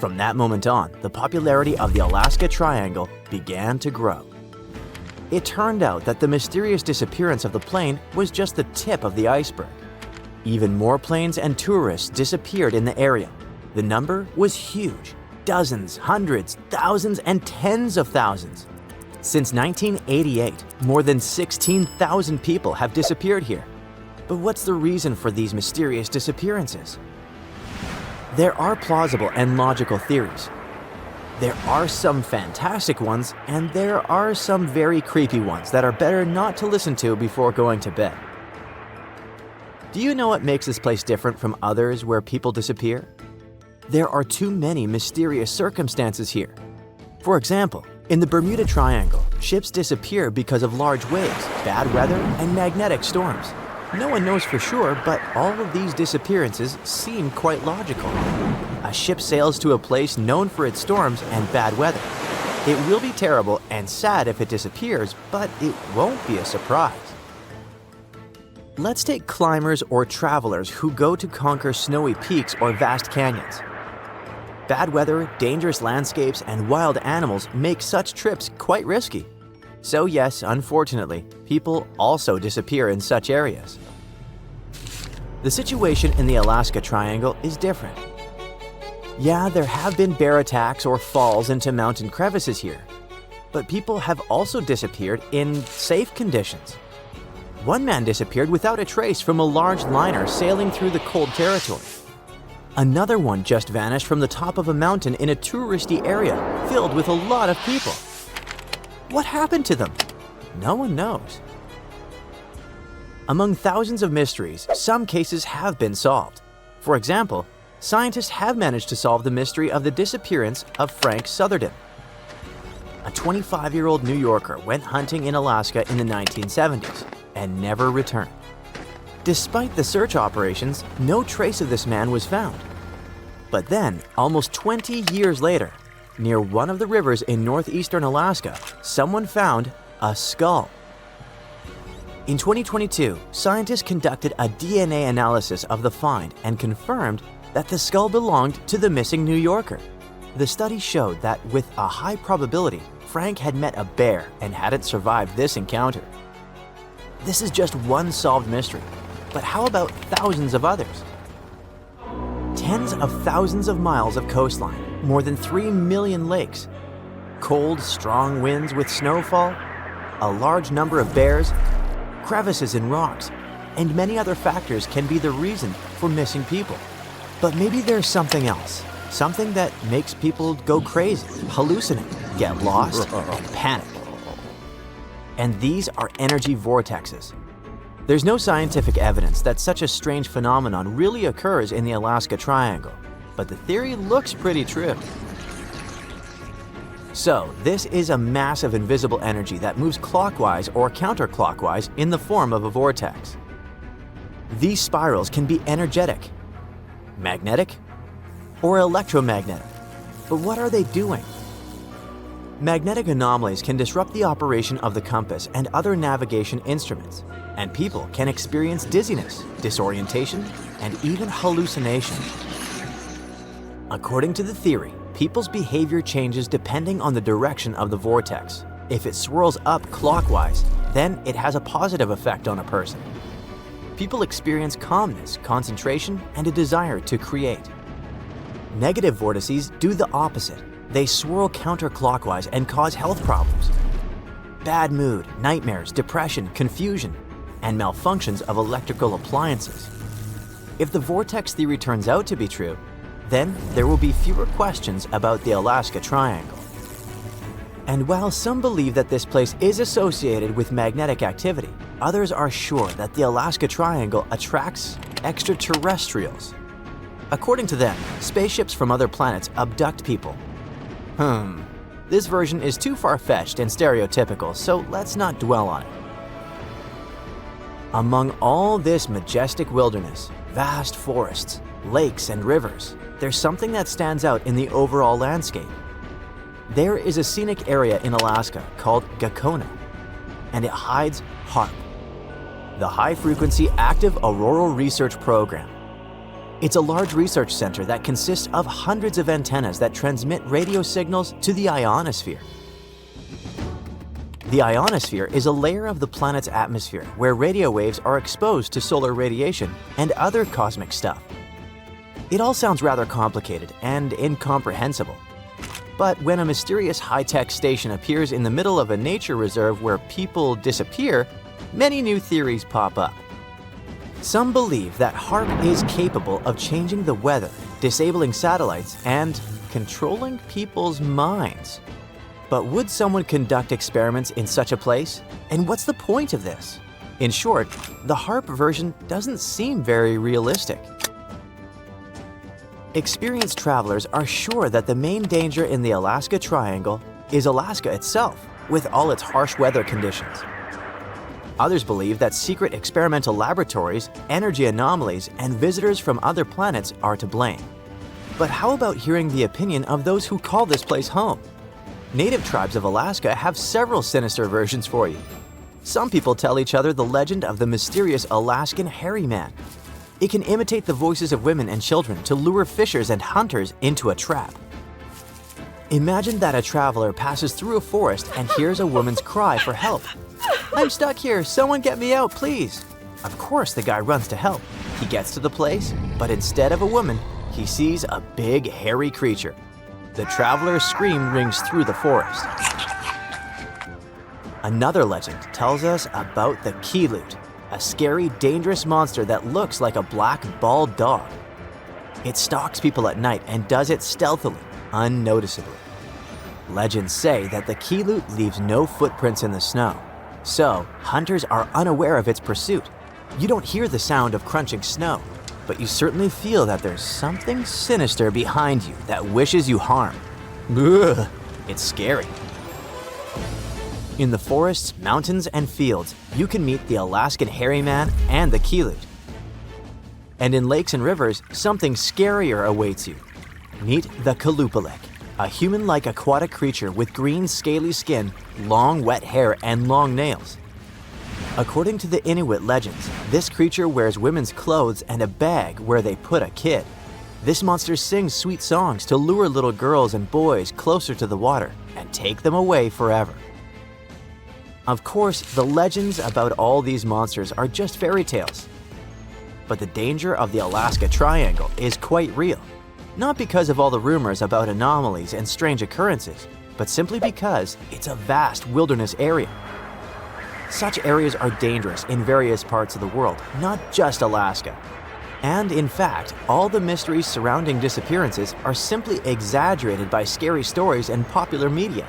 From that moment on, the popularity of the Alaska Triangle began to grow. It turned out that the mysterious disappearance of the plane was just the tip of the iceberg. Even more planes and tourists disappeared in the area. The number was huge. Dozens, hundreds, thousands, and tens of thousands. Since 1988, more than 16,000 people have disappeared here. But what's the reason for these mysterious disappearances? There are plausible and logical theories. There are some fantastic ones, and there are some very creepy ones that are better not to listen to before going to bed. Do you know what makes this place different from others where people disappear? There are too many mysterious circumstances here. For example, in the Bermuda Triangle, ships disappear because of large waves, bad weather, and magnetic storms. No one knows for sure, but all of these disappearances seem quite logical. A ship sails to a place known for its storms and bad weather. It will be terrible and sad if it disappears, but it won't be a surprise. Let's take climbers or travelers who go to conquer snowy peaks or vast canyons. Bad weather, dangerous landscapes, and wild animals make such trips quite risky. So yes, unfortunately, people also disappear in such areas. The situation in the Alaska Triangle is different. Yeah, there have been bear attacks or falls into mountain crevices here, but people have also disappeared in safe conditions. One man disappeared without a trace from a large liner sailing through the cold territory. Another one just vanished from the top of a mountain in a touristy area filled with a lot of people. What happened to them? No one knows. Among thousands of mysteries, some cases have been solved. For example, scientists have managed to solve the mystery of the disappearance of Frank Southerden. A 25-year-old New Yorker went hunting in Alaska in the 1970s and never returned. Despite the search operations, no trace of this man was found. But then, almost 20 years later, near one of the rivers in northeastern Alaska, someone found a skull. In 2022, scientists conducted a DNA analysis of the find and confirmed that the skull belonged to the missing New Yorker. The study showed that with a high probability, Frank had met a bear and hadn't survived this encounter. This is just one solved mystery, but how about thousands of others? Tens of thousands of miles of coastline, more than 3 million lakes, cold, strong winds with snowfall, a large number of bears, crevices in rocks, and many other factors can be the reason for missing people. But maybe there's something else, something that makes people go crazy, hallucinate, get lost, and panic. And these are energy vortexes. There's no scientific evidence that such a strange phenomenon really occurs in the Alaska Triangle, but the theory looks pretty true. So, this is a massive invisible energy that moves clockwise or counterclockwise in the form of a vortex. These spirals can be energetic, magnetic, or electromagnetic. But what are they doing? Magnetic anomalies can disrupt the operation of the compass and other navigation instruments, and people can experience dizziness, disorientation, and even hallucination. According to the theory, people's behavior changes depending on the direction of the vortex. If it swirls up clockwise, then it has a positive effect on a person. people experience calmness, concentration, and a desire to create. Negative vortices do the opposite. They swirl counterclockwise and cause health problems. Bad mood, nightmares, depression, confusion, and malfunctions of electrical appliances. If the vortex theory turns out to be true, then there will be fewer questions about the Alaska Triangle. And while some believe that this place is associated with magnetic activity, others are sure that the Alaska Triangle attracts extraterrestrials. According to them, spaceships from other planets abduct people. This version is too far-fetched and stereotypical, so let's not dwell on it. Among all this majestic wilderness, vast forests, lakes, and rivers, there's something that stands out in the overall landscape. There is a scenic area in Alaska called Gakona, and it hides HAARP, the High-Frequency Active Auroral Research Program. It's a large research center that consists of hundreds of antennas that transmit radio signals to the ionosphere. The ionosphere is a layer of the planet's atmosphere where radio waves are exposed to solar radiation and other cosmic stuff. It all sounds rather complicated and incomprehensible. But when a mysterious high-tech station appears in the middle of a nature reserve where people disappear, many new theories pop up. Some believe that HAARP is capable of changing the weather, disabling satellites, and controlling people's minds. But would someone conduct experiments in such a place? And what's the point of this? In short, the HAARP version doesn't seem very realistic. Experienced travelers are sure that the main danger in the Alaska Triangle is Alaska itself, with all its harsh weather conditions. Others believe that secret experimental laboratories, energy anomalies, and visitors from other planets are to blame. But how about hearing the opinion of those who call this place home? Native tribes of Alaska have several sinister versions for you. Some people tell each other the legend of the mysterious Alaskan hairy man. It can imitate the voices of women and children to lure fishers and hunters into a trap. Imagine that a traveler passes through a forest and hears a woman's cry for help. "I'm stuck here, someone get me out, please." Of course, the guy runs to help. He gets to the place, but instead of a woman, he sees a big, hairy creature. The traveler's scream rings through the forest. Another legend tells us about the Keelut, a scary, dangerous monster that looks like a black, bald dog. It stalks people at night and does it stealthily, unnoticeably. Legends say that the Keelut leaves no footprints in the snow, so hunters are unaware of its pursuit. You don't hear the sound of crunching snow, but you certainly feel that there's something sinister behind you that wishes you harm. Ugh, it's scary. In the forests, mountains, and fields, you can meet the Alaskan hairy man and the Keelut. And in lakes and rivers, something scarier awaits you. Meet the Kalupalik, a human-like aquatic creature with green scaly skin, long wet hair, and long nails. According to the Inuit legends, this creature wears women's clothes and a bag where they put a kid. This monster sings sweet songs to lure little girls and boys closer to the water and take them away forever. Of course, the legends about all these monsters are just fairy tales. But the danger of the Alaska Triangle is quite real. Not because of all the rumors about anomalies and strange occurrences, but simply because it's a vast wilderness area. Such areas are dangerous in various parts of the world, not just Alaska. And in fact, all the mysteries surrounding disappearances are simply exaggerated by scary stories and popular media.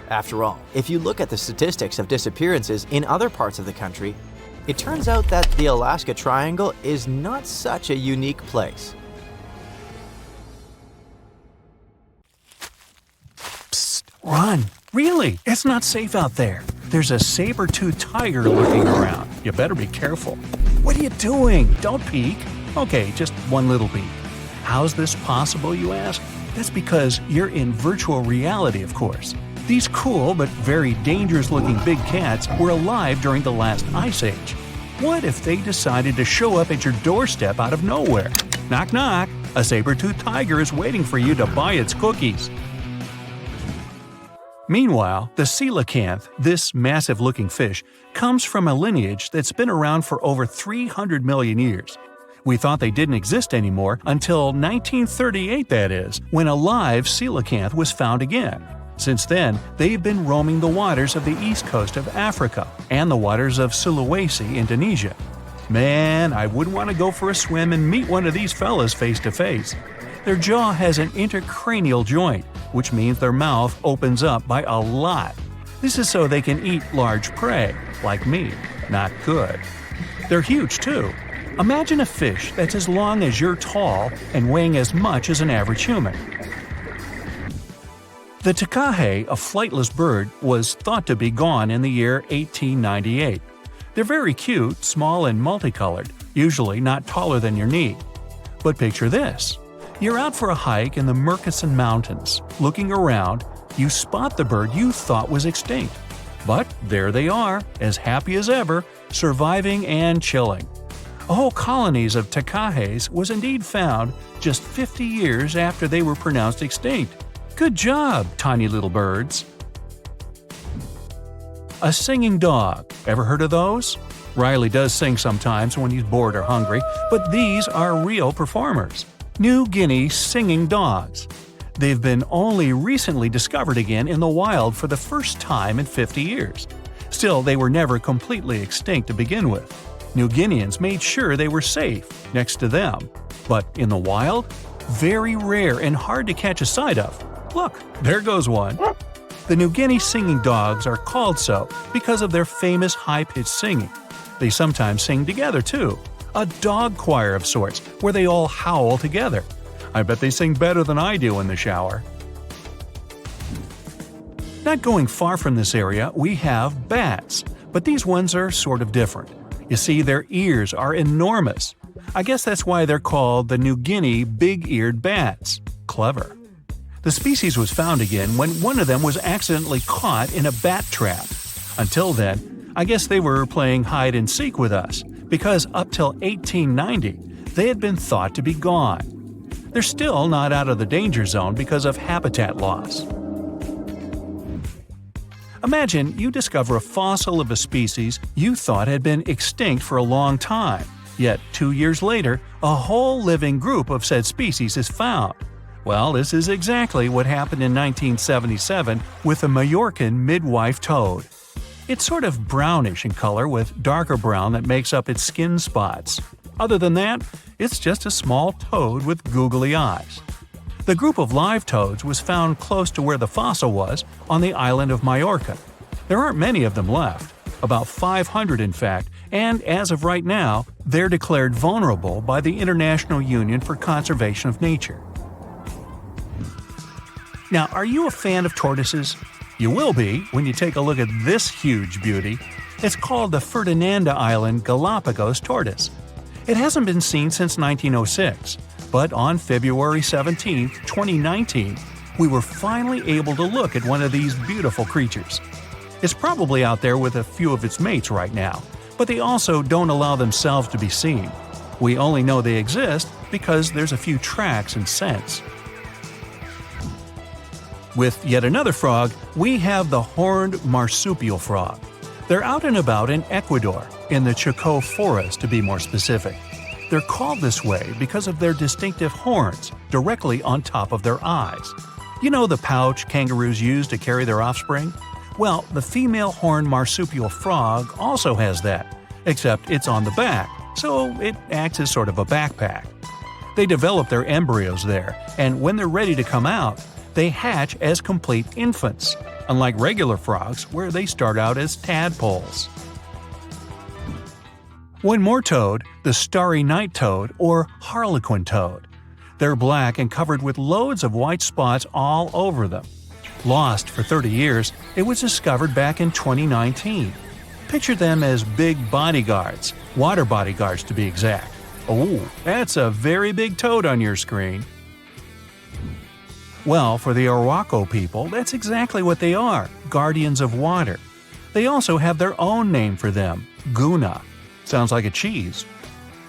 After all, if you look at the statistics of disappearances in other parts of the country, it turns out that the Alaska Triangle is not such a unique place. Psst, run! Really, it's not safe out there. There's a saber-toothed tiger lurking around. You better be careful. What are you doing? Don't peek. Okay, just one little peek. How's this possible, you ask? That's because you're in virtual reality, of course. These cool but very dangerous-looking big cats were alive during the last ice age. What if they decided to show up at your doorstep out of nowhere? Knock knock, a saber-toothed tiger is waiting for you to buy its cookies. Meanwhile, the coelacanth, this massive-looking fish, comes from a lineage that's been around for over 300 million years. We thought they didn't exist anymore until 1938, that is, when a live coelacanth was found again. Since then, they've been roaming the waters of the east coast of Africa and the waters of Sulawesi, Indonesia. Man, I wouldn't want to go for a swim and meet one of these fellas face to face. Their jaw has an intercranial joint, which means their mouth opens up by a lot. This is so they can eat large prey, like me. Not good. They're huge too. Imagine a fish that's as long as you're tall and weighing as much as an average human. The takahe, a flightless bird, was thought to be gone in the year 1898. They're very cute, small and multicolored, usually not taller than your knee. But picture this. You're out for a hike in the Murchison Mountains. Looking around, you spot the bird you thought was extinct. But there they are, as happy as ever, surviving and chilling. A whole colonies of takahes was indeed found just 50 years after they were pronounced extinct. Good job, tiny little birds. A singing dog. Ever heard of those? Riley does sing sometimes when he's bored or hungry, but these are real performers. New Guinea singing dogs. They've been only recently discovered again in the wild for the first time in 50 years. Still, they were never completely extinct to begin with. New Guineans made sure they were safe next to them. But in the wild? Very rare and hard to catch a sight of. Look, there goes one. The New Guinea singing dogs are called so because of their famous high-pitched singing. They sometimes sing together too. A dog choir of sorts, where they all howl together. I bet they sing better than I do in the shower. Not going far from this area, we have bats, but these ones are sort of different. You see, their ears are enormous. I guess that's why they're called the New Guinea big-eared bats. Clever. The species was found again when one of them was accidentally caught in a bat trap. Until then, I guess they were playing hide-and-seek with us, because up till 1890, they had been thought to be gone. They're still not out of the danger zone because of habitat loss. Imagine you discover a fossil of a species you thought had been extinct for a long time, yet 2 years later, a whole living group of said species is found. Well, this is exactly what happened in 1977 with the Majorcan midwife toad. It's sort of brownish in color with darker brown that makes up its skin spots. Other than that, it's just a small toad with googly eyes. The group of live toads was found close to where the fossil was, on the island of Majorca. There aren't many of them left, about 500 in fact, and as of right now, they're declared vulnerable by the International Union for Conservation of Nature. Now, are you a fan of tortoises? You will be when you take a look at this huge beauty. It's called the Ferdinanda Island Galapagos tortoise. It hasn't been seen since 1906, but on February 17, 2019, we were finally able to look at one of these beautiful creatures. It's probably out there with a few of its mates right now, but they also don't allow themselves to be seen. We only know they exist because there's a few tracks and scents. With yet another frog, we have the horned marsupial frog. They're out and about in Ecuador, in the Chocó forest to be more specific. They're called this way because of their distinctive horns directly on top of their eyes. You know the pouch kangaroos use to carry their offspring? Well, the female horned marsupial frog also has that, except it's on the back, so it acts as sort of a backpack. They develop their embryos there, and when they're ready to come out, they hatch as complete infants, unlike regular frogs where they start out as tadpoles. One more toad, the starry night toad or harlequin toad. They're black and covered with loads of white spots all over them. Lost for 30 years, it was discovered back in 2019. Picture them as big bodyguards, water bodyguards to be exact. Oh, that's a very big toad on your screen. Well, for the Arhuaco people, that's exactly what they are, guardians of water. They also have their own name for them, Guna. Sounds like a cheese.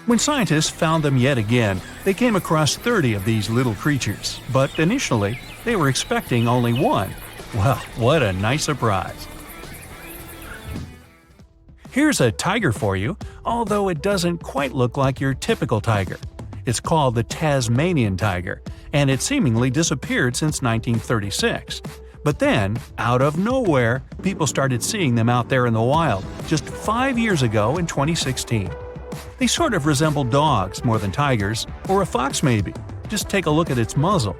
When scientists found them yet again, they came across 30 of these little creatures, but initially, they were expecting only one. Well, what a nice surprise. Here's a tiger for you, although it doesn't quite look like your typical tiger. It's called the Tasmanian tiger, and it seemingly disappeared since 1936. But then, out of nowhere, people started seeing them out there in the wild just 5 years ago in 2016. They sort of resemble dogs more than tigers, or a fox maybe. Just take a look at its muzzle.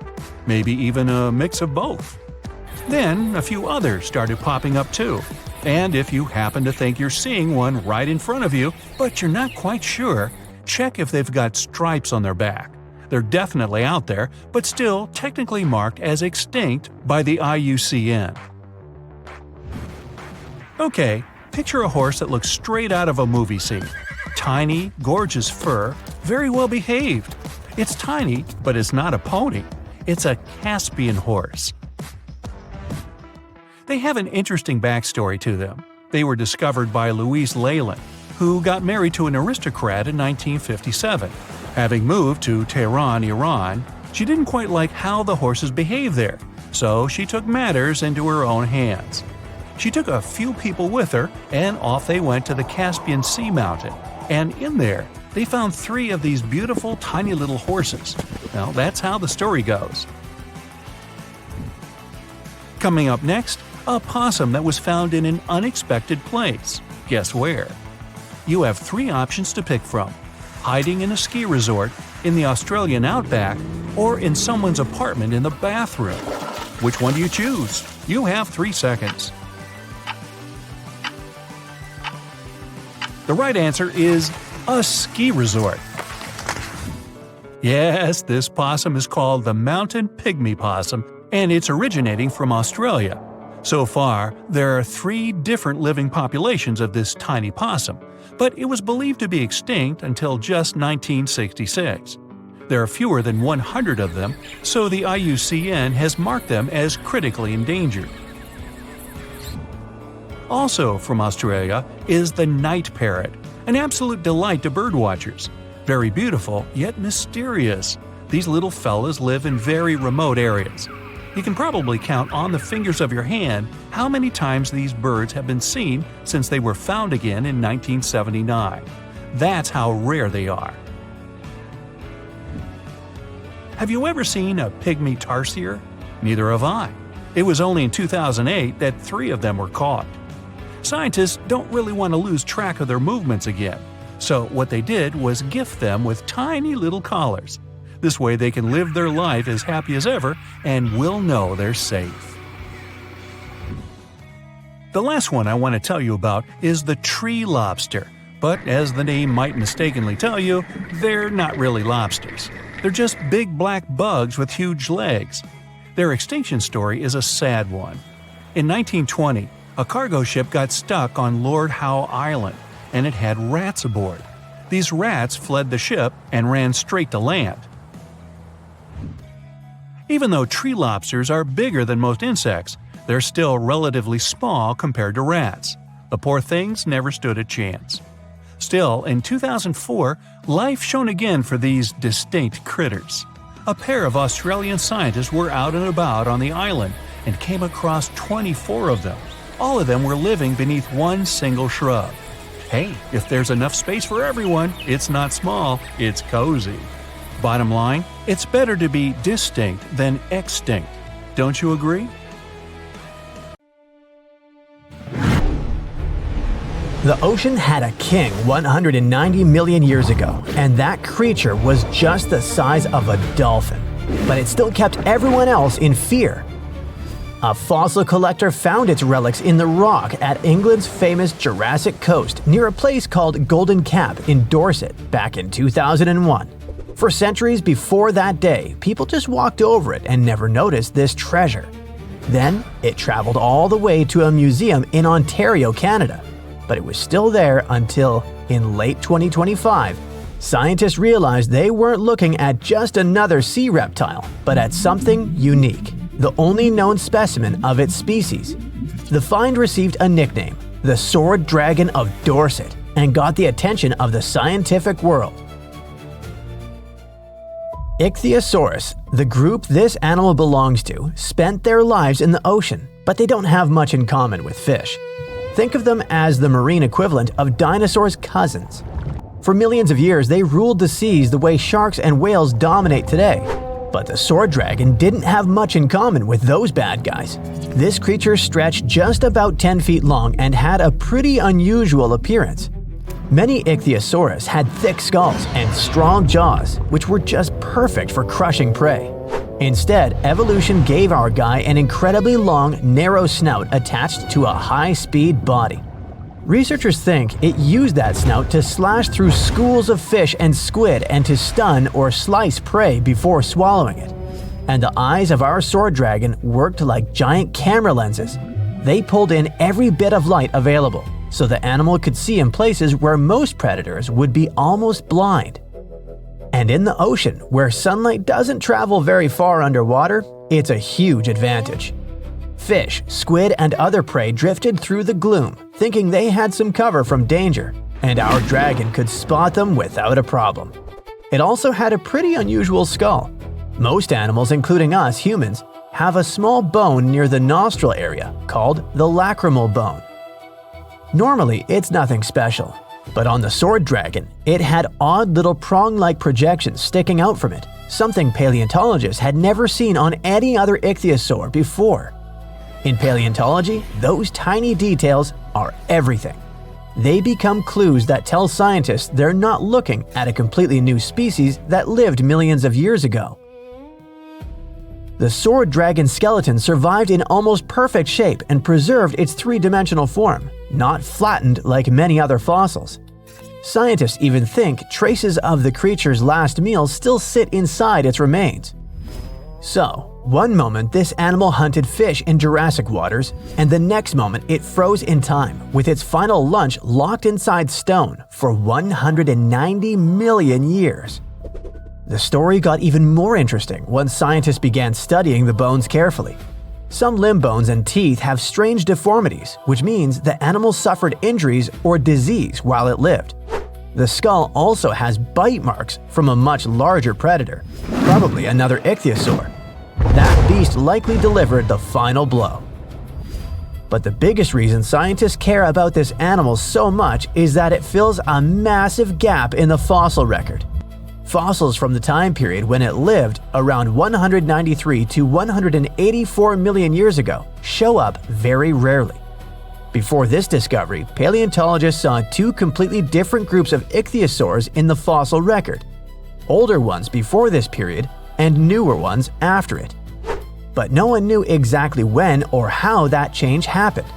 Maybe even a mix of both. Then, a few others started popping up too. And if you happen to think you're seeing one right in front of you, but you're not quite sure, check if they've got stripes on their back. They're definitely out there, but still technically marked as extinct by the IUCN. Okay, picture a horse that looks straight out of a movie scene. Tiny, gorgeous fur, very well behaved. It's tiny, but it's not a pony. It's a Caspian horse. They have an interesting backstory to them. They were discovered by Louise Leyland, who got married to an aristocrat in 1957. Having moved to Tehran, Iran, she didn't quite like how the horses behaved there, so she took matters into her own hands. She took a few people with her, and off they went to the Caspian Sea mountain. And in there, they found 3 of these beautiful tiny little horses. Well, that's how the story goes. Coming up next, a possum that was found in an unexpected place. Guess where? You have 3 options to pick from: hiding in a ski resort, in the Australian outback, or in someone's apartment in the bathroom. Which one do you choose? You have 3 seconds. The right answer is a ski resort. Yes, this possum is called the mountain pygmy possum, and it's originating from Australia. So far, there are 3 different living populations of this tiny possum, but it was believed to be extinct until just 1966. There are fewer than 100 of them, so the IUCN has marked them as critically endangered. Also from Australia is the night parrot, an absolute delight to birdwatchers. Very beautiful, yet mysterious. These little fellas live in very remote areas. You can probably count on the fingers of your hand how many times these birds have been seen since they were found again in 1979. That's how rare they are. Have you ever seen a pygmy tarsier? Neither have I. It was only in 2008 that 3 of them were caught. Scientists don't really want to lose track of their movements again, so what they did was gift them with tiny little collars. This way they can live their life as happy as ever and will know they're safe. The last one I want to tell you about is the tree lobster, but as the name might mistakenly tell you, they're not really lobsters. They're just big black bugs with huge legs. Their extinction story is a sad one. In 1920, a cargo ship got stuck on Lord Howe Island, and it had rats aboard. These rats fled the ship and ran straight to land. Even though tree lobsters are bigger than most insects, they're still relatively small compared to rats. The poor things never stood a chance. Still, in 2004, life shone again for these distinct critters. A pair of Australian scientists were out and about on the island and came across 24 of them. All of them were living beneath one single shrub. Hey, if there's enough space for everyone, it's not small, it's cozy. Bottom line, it's better to be distinct than extinct. Don't you agree? The ocean had a king 190 million years ago, and that creature was just the size of a dolphin. But it still kept everyone else in fear. A fossil collector found its relics in the rock at England's famous Jurassic Coast near a place called Golden Cap in Dorset back in 2001. For centuries before that day, people just walked over it and never noticed this treasure. Then, it traveled all the way to a museum in Ontario, Canada. But it was still there until, in late 2025, scientists realized they weren't looking at just another sea reptile, but at something unique, the only known specimen of its species. The find received a nickname, the Sword Dragon of Dorset, and got the attention of the scientific world. Ichthyosaurus, the group this animal belongs to, spent their lives in the ocean, but they don't have much in common with fish. Think of them as the marine equivalent of dinosaurs' cousins. For millions of years, they ruled the seas the way sharks and whales dominate today. But the sword dragon didn't have much in common with those bad guys. This creature stretched just about 10 feet long and had a pretty unusual appearance. Many ichthyosaurs had thick skulls and strong jaws, which were just perfect for crushing prey. Instead, evolution gave our guy an incredibly long, narrow snout attached to a high-speed body. Researchers think it used that snout to slash through schools of fish and squid and to stun or slice prey before swallowing it. And the eyes of our sword dragon worked like giant camera lenses. They pulled in every bit of light available, so the animal could see in places where most predators would be almost blind. And in the ocean, where sunlight doesn't travel very far underwater, it's a huge advantage. Fish, squid, and other prey drifted through the gloom, thinking they had some cover from danger, and our dragon could spot them without a problem. It also had a pretty unusual skull. Most animals, including us humans, have a small bone near the nostril area called the lacrimal bone. Normally, it's nothing special, but on the sword dragon, it had odd little prong-like projections sticking out from it, something paleontologists had never seen on any other ichthyosaur before. In paleontology, those tiny details are everything. They become clues that tell scientists they're not looking at a completely new species that lived millions of years ago. The sword dragon skeleton survived in almost perfect shape and preserved its three-dimensional form, not flattened like many other fossils. Scientists even think traces of the creature's last meal still sit inside its remains. So, one moment this animal hunted fish in Jurassic waters, and the next moment it froze in time, with its final lunch locked inside stone for 190 million years. The story got even more interesting once scientists began studying the bones carefully. Some limb bones and teeth have strange deformities, which means the animal suffered injuries or disease while it lived. The skull also has bite marks from a much larger predator, probably another ichthyosaur. That beast likely delivered the final blow. But the biggest reason scientists care about this animal so much is that it fills a massive gap in the fossil record. Fossils from the time period when it lived, around 193 to 184 million years ago, show up very rarely. Before this discovery, paleontologists saw two completely different groups of ichthyosaurs in the fossil record: older ones before this period and newer ones after it. But no one knew exactly when or how that change happened.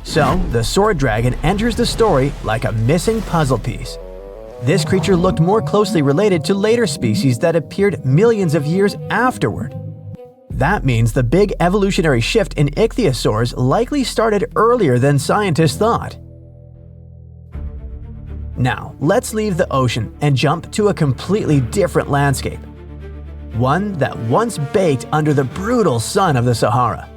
So, the sword dragon enters the story like a missing puzzle piece. This creature looked more closely related to later species that appeared millions of years afterward. That means the big evolutionary shift in ichthyosaurs likely started earlier than scientists thought. Now, let's leave the ocean and jump to a completely different landscape. One that once baked under the brutal sun of the Sahara.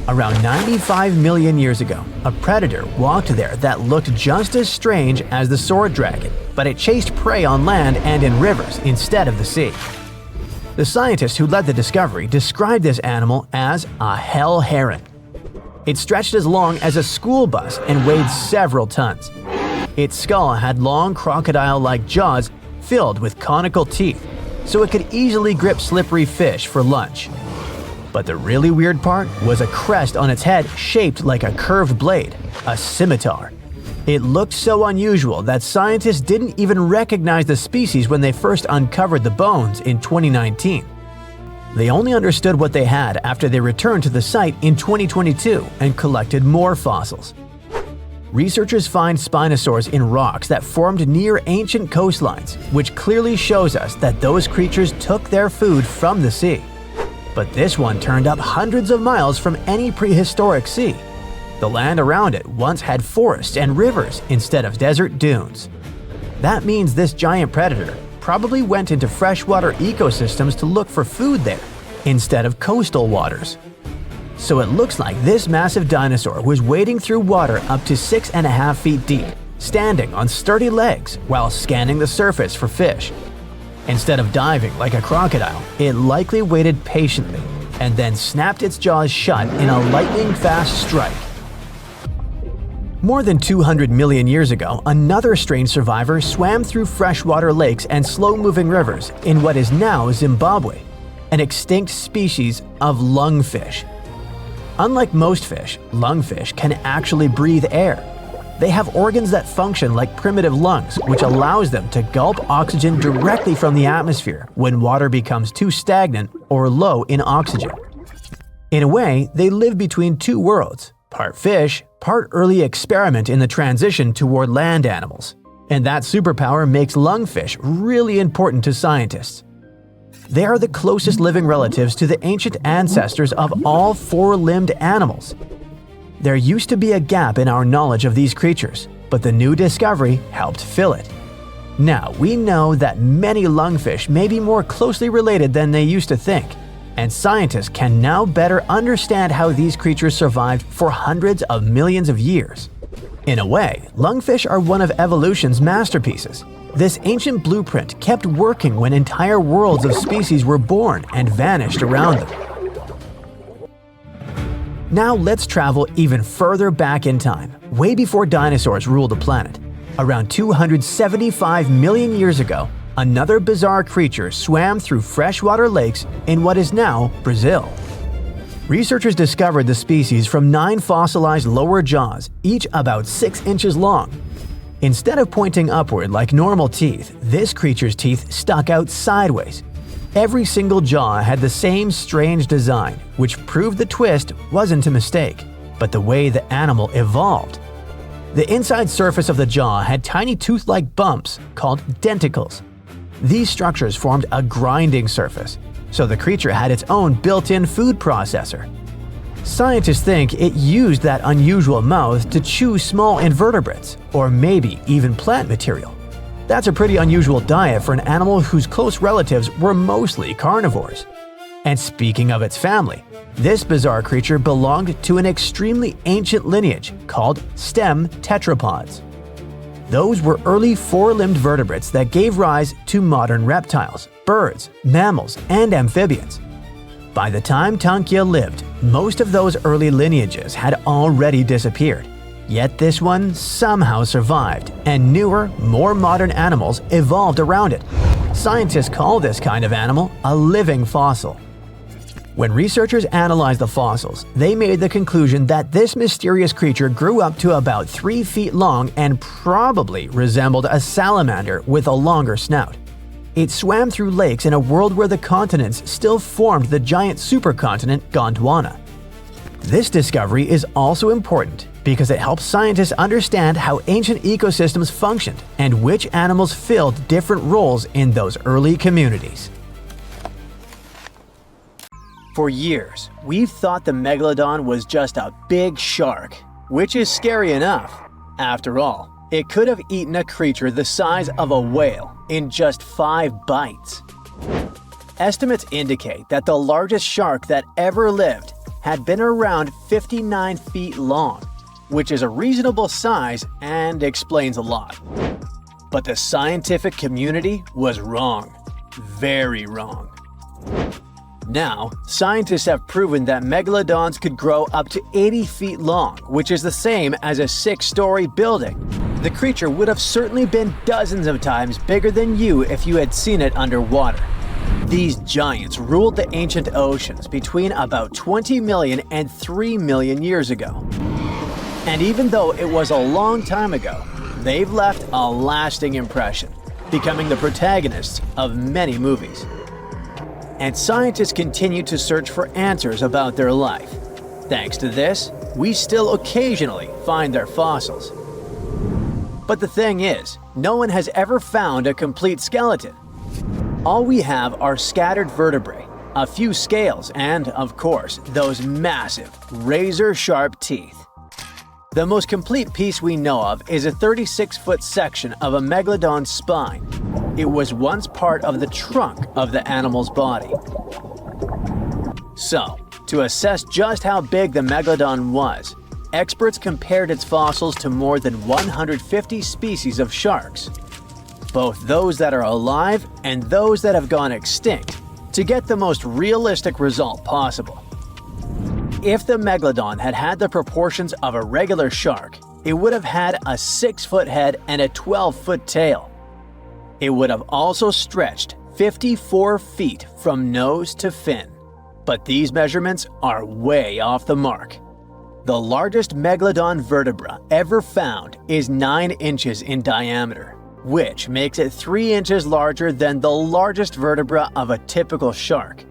Around 95 million years ago, a predator walked there that looked just as strange as the sword dragon, but it chased prey on land and in rivers instead of the sea. The scientist who led the discovery described this animal as a hell heron. It stretched as long as a school bus and weighed several tons. Its skull had long crocodile-like jaws filled with conical teeth, so it could easily grip slippery fish for lunch. But the really weird part was a crest on its head shaped like a curved blade, a scimitar. It looked so unusual that scientists didn't even recognize the species when they first uncovered the bones in 2019. They only understood what they had after they returned to the site in 2022 and collected more fossils. Researchers find spinosaurs in rocks that formed near ancient coastlines, which clearly shows us that those creatures took their food from the sea. But this one turned up hundreds of miles from any prehistoric sea. The land around it once had forests and rivers instead of desert dunes. That means this giant predator probably went into freshwater ecosystems to look for food there, instead of coastal waters. So it looks like this massive dinosaur was wading through water up to 6.5 feet deep, standing on sturdy legs while scanning the surface for fish. Instead of diving like a crocodile, it likely waited patiently, and then snapped its jaws shut in a lightning-fast strike. More than 200 million years ago, another strange survivor swam through freshwater lakes and slow-moving rivers in what is now Zimbabwe, an extinct species of lungfish. Unlike most fish, lungfish can actually breathe air. They have organs that function like primitive lungs, which allows them to gulp oxygen directly from the atmosphere when water becomes too stagnant or low in oxygen. In a way, they live between two worlds, part fish, part early experiment in the transition toward land animals. And that superpower makes lungfish really important to scientists. They are the closest living relatives to the ancient ancestors of all four-limbed animals. There used to be a gap in our knowledge of these creatures, but the new discovery helped fill it. Now we know that many lungfish may be more closely related than they used to think, and scientists can now better understand how these creatures survived for hundreds of millions of years. In a way, lungfish are one of evolution's masterpieces. This ancient blueprint kept working when entire worlds of species were born and vanished around them. Now let's travel even further back in time, way before dinosaurs ruled the planet. Around 275 million years ago, another bizarre creature swam through freshwater lakes in what is now Brazil. Researchers discovered the species from 9 fossilized lower jaws, each about 6 inches long. Instead of pointing upward like normal teeth, this creature's teeth stuck out sideways. Every single jaw had the same strange design, which proved the twist wasn't a mistake, but the way the animal evolved. The inside surface of the jaw had tiny tooth-like bumps called denticles. These structures formed a grinding surface, so the creature had its own built-in food processor. Scientists think it used that unusual mouth to chew small invertebrates, or maybe even plant material. That's a pretty unusual diet for an animal whose close relatives were mostly carnivores. And speaking of its family, this bizarre creature belonged to an extremely ancient lineage called stem tetrapods. Those were early four-limbed vertebrates that gave rise to modern reptiles, birds, mammals, and amphibians. By the time Tankia lived, most of those early lineages had already disappeared. Yet this one somehow survived, and newer, more modern animals evolved around it. Scientists call this kind of animal a living fossil. When researchers analyzed the fossils, they made the conclusion that this mysterious creature grew up to about 3 feet long and probably resembled a salamander with a longer snout. It swam through lakes in a world where the continents still formed the giant supercontinent Gondwana. This discovery is also important because it helps scientists understand how ancient ecosystems functioned and which animals filled different roles in those early communities. For years, we've thought the megalodon was just a big shark, which is scary enough. After all, it could have eaten a creature the size of a whale in just 5 bites. Estimates indicate that the largest shark that ever lived had been around 59 feet long, which is a reasonable size and explains a lot. But the scientific community was wrong. Very wrong. Now, scientists have proven that megalodons could grow up to 80 feet long, which is the same as a 6-story building. The creature would have certainly been dozens of times bigger than you if you had seen it underwater. These giants ruled the ancient oceans between about 20 million and 3 million years ago. And even though it was a long time ago, they've left a lasting impression, becoming the protagonists of many movies. And scientists continue to search for answers about their life. Thanks to this, we still occasionally find their fossils. But the thing is, no one has ever found a complete skeleton. All we have are scattered vertebrae, a few scales, and, of course, those massive, razor-sharp teeth. The most complete piece we know of is a 36-foot section of a megalodon's spine. It was once part of the trunk of the animal's body. So, to assess just how big the megalodon was, experts compared its fossils to more than 150 species of sharks, both those that are alive and those that have gone extinct, to get the most realistic result possible. If the megalodon had had the proportions of a regular shark, it would have had a 6-foot head and a 12-foot tail. It would have also stretched 54 feet from nose to fin. But these measurements are way off the mark. The largest megalodon vertebra ever found is 9 inches in diameter, which makes it 3 inches larger than the largest vertebra of a typical shark.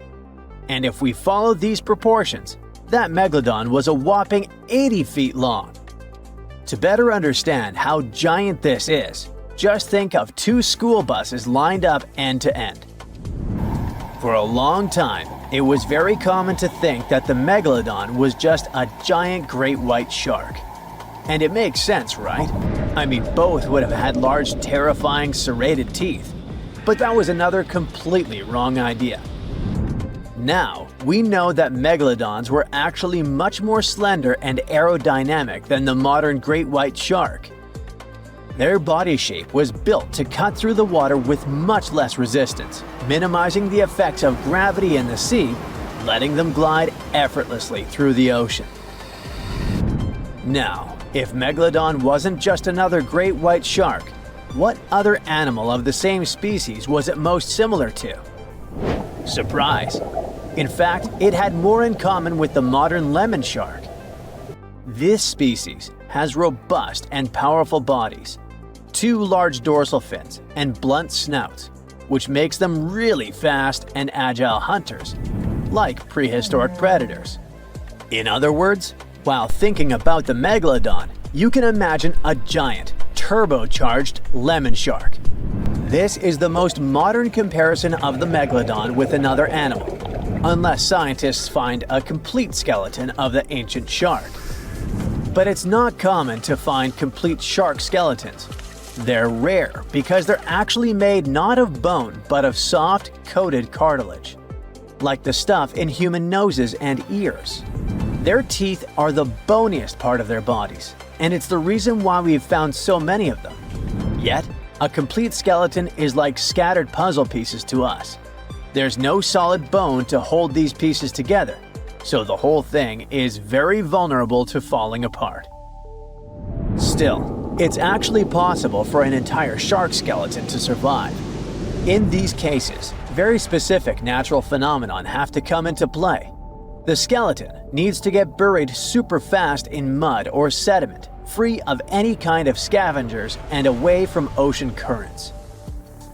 And if we follow these proportions, that megalodon was a whopping 80 feet long. To better understand how giant this is, just think of 2 school buses lined up end to end. For a long time, it was very common to think that the megalodon was just a giant great white shark. And it makes sense, right? I mean, both would have had large, terrifying, serrated teeth. But that was another completely wrong idea. Now, we know that megalodons were actually much more slender and aerodynamic than the modern great white shark. Their body shape was built to cut through the water with much less resistance, minimizing the effects of gravity in the sea, letting them glide effortlessly through the ocean. Now, if Megalodon wasn't just another great white shark, what other animal of the same species was it most similar to? Surprise! In fact, it had more in common with the modern lemon shark. This species has robust and powerful bodies, 2 large dorsal fins, and blunt snouts, which makes them really fast and agile hunters, like prehistoric predators. In other words, while thinking about the megalodon, you can imagine a giant, turbocharged lemon shark. This is the most modern comparison of the megalodon with another animal, unless scientists find a complete skeleton of the ancient shark. But it's not common to find complete shark skeletons. They're rare because they're actually made not of bone but of soft, coated cartilage, like the stuff in human noses and ears. Their teeth are the boniest part of their bodies, and it's the reason why we've found so many of them. Yet, a complete skeleton is like scattered puzzle pieces to us. There's no solid bone to hold these pieces together, so the whole thing is very vulnerable to falling apart. Still, it's actually possible for an entire shark skeleton to survive. In these cases, very specific natural phenomena have to come into play. The skeleton needs to get buried super fast in mud or sediment, free of any kind of scavengers and away from ocean currents.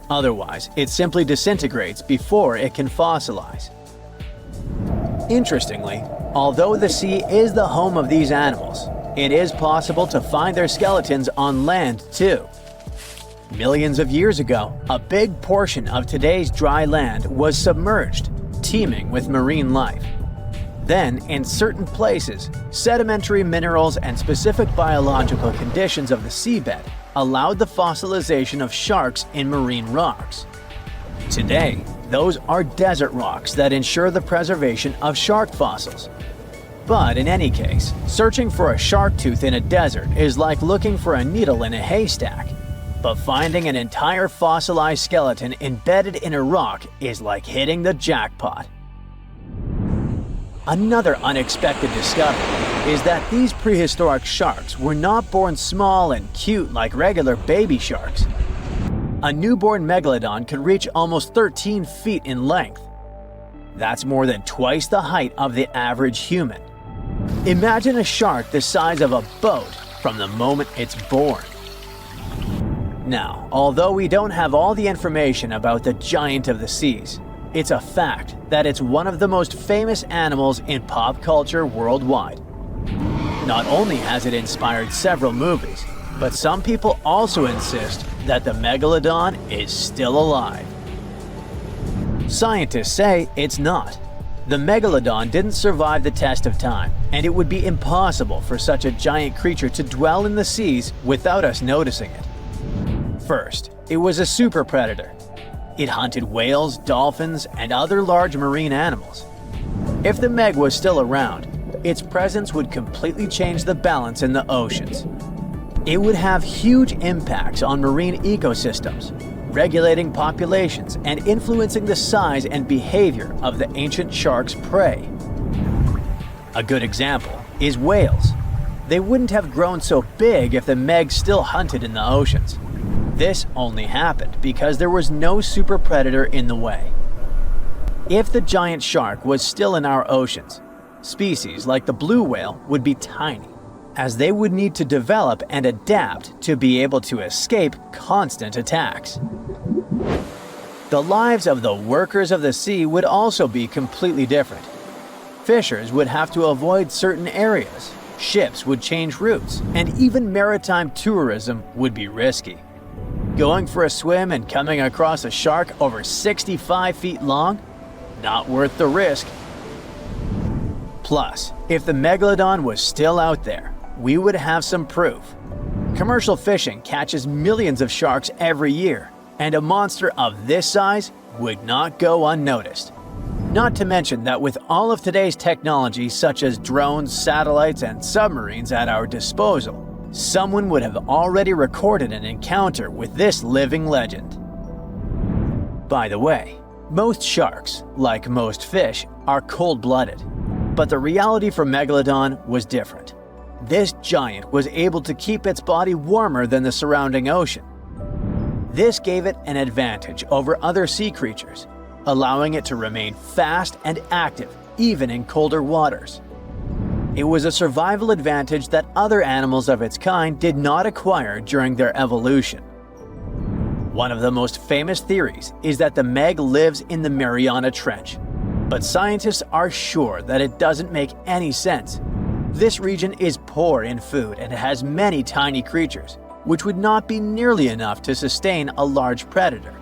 Otherwise, it simply disintegrates before it can fossilize. Interestingly, although the sea is the home of these animals, it is possible to find their skeletons on land too. Millions of years ago, a big portion of today's dry land was submerged, teeming with marine life. Then, in certain places, sedimentary minerals and specific biological conditions of the seabed allowed the fossilization of sharks in marine rocks. Today, those are desert rocks that ensure the preservation of shark fossils. But in any case, searching for a shark tooth in a desert is like looking for a needle in a haystack. But finding an entire fossilized skeleton embedded in a rock is like hitting the jackpot. Another unexpected discovery is that these prehistoric sharks were not born small and cute like regular baby sharks. A newborn megalodon could reach almost 13 feet in length. That's more than twice the height of the average human. Imagine a shark the size of a boat from the moment it's born. Now, although we don't have all the information about the giant of the seas, it's a fact that it's one of the most famous animals in pop culture worldwide. Not only has it inspired several movies, but some people also insist that the megalodon is still alive. Scientists say it's not. The megalodon didn't survive the test of time, and it would be impossible for such a giant creature to dwell in the seas without us noticing it. First, it was a super predator. It hunted whales, dolphins, and other large marine animals. If the meg was still around, its presence would completely change the balance in the oceans. It would have huge impacts on marine ecosystems, regulating populations and influencing the size and behavior of the ancient shark's prey. A good example is whales. They wouldn't have grown so big if the Meg still hunted in the oceans. This only happened because there was no super predator in the way. If the giant shark was still in our oceans, species like the blue whale would be tiny, as they would need to develop and adapt to be able to escape constant attacks. The lives of the workers of the sea would also be completely different. Fishers would have to avoid certain areas, ships would change routes, and even maritime tourism would be risky. Going for a swim and coming across a shark over 65 feet long? Not worth the risk. Plus, if the megalodon was still out there, we would have some proof. Commercial fishing catches millions of sharks every year, and a monster of this size would not go unnoticed. Not to mention that with all of today's technology such as drones, satellites, and submarines at our disposal, someone would have already recorded an encounter with this living legend. By the way, most sharks, like most fish, are cold-blooded. But the reality for Megalodon was different. This giant was able to keep its body warmer than the surrounding ocean. This gave it an advantage over other sea creatures, allowing it to remain fast and active even in colder waters. It was a survival advantage that other animals of its kind did not acquire during their evolution. One of the most famous theories is that the Meg lives in the Mariana Trench, but scientists are sure that it doesn't make any sense. This region is poor in food and has many tiny creatures, which would not be nearly enough to sustain a large predator.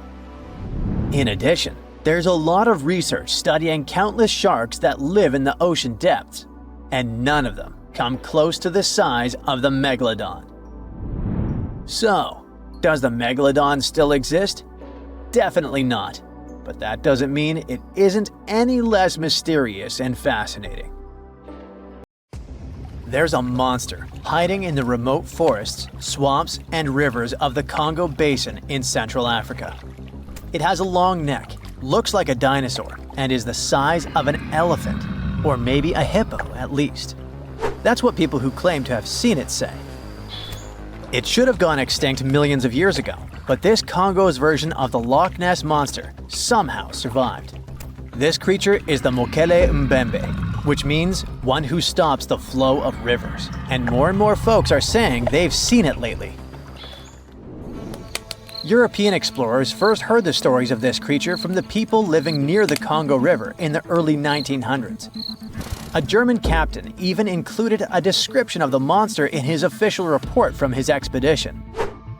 In addition, there's a lot of research studying countless sharks that live in the ocean depths, and none of them come close to the size of the Megalodon. So, does the Megalodon still exist? Definitely not, but that doesn't mean it isn't any less mysterious and fascinating. There's a monster hiding in the remote forests, swamps, and rivers of the Congo Basin in Central Africa. It has a long neck, looks like a dinosaur, and is the size of an elephant, or maybe a hippo at least. That's what people who claim to have seen it say. It should have gone extinct millions of years ago, but this Congo's version of the Loch Ness Monster somehow survived. This creature is the Mokele Mbembe, which means one who stops the flow of rivers, and more folks are saying they've seen it lately. European explorers first heard the stories of this creature from the people living near the Congo River in the early 1900s. A German captain even included a description of the monster in his official report from his expedition.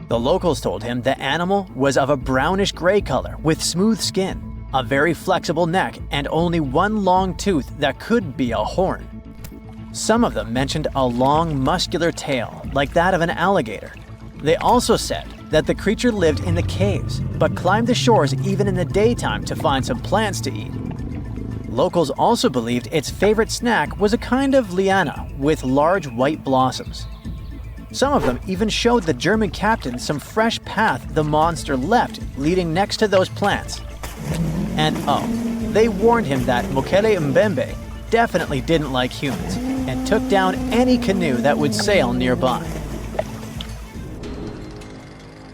The locals told him the animal was of a brownish-gray color with smooth skin, a very flexible neck, and only one long tooth that could be a horn. Some of them mentioned a long, muscular tail, like that of an alligator. They also said that the creature lived in the caves, but climbed the shores even in the daytime to find some plants to eat. Locals also believed its favorite snack was a kind of liana with large white blossoms. Some of them even showed the German captain some fresh path the monster left leading next to those plants. And they warned him that Mokele Mbembe definitely didn't like humans and took down any canoe that would sail nearby.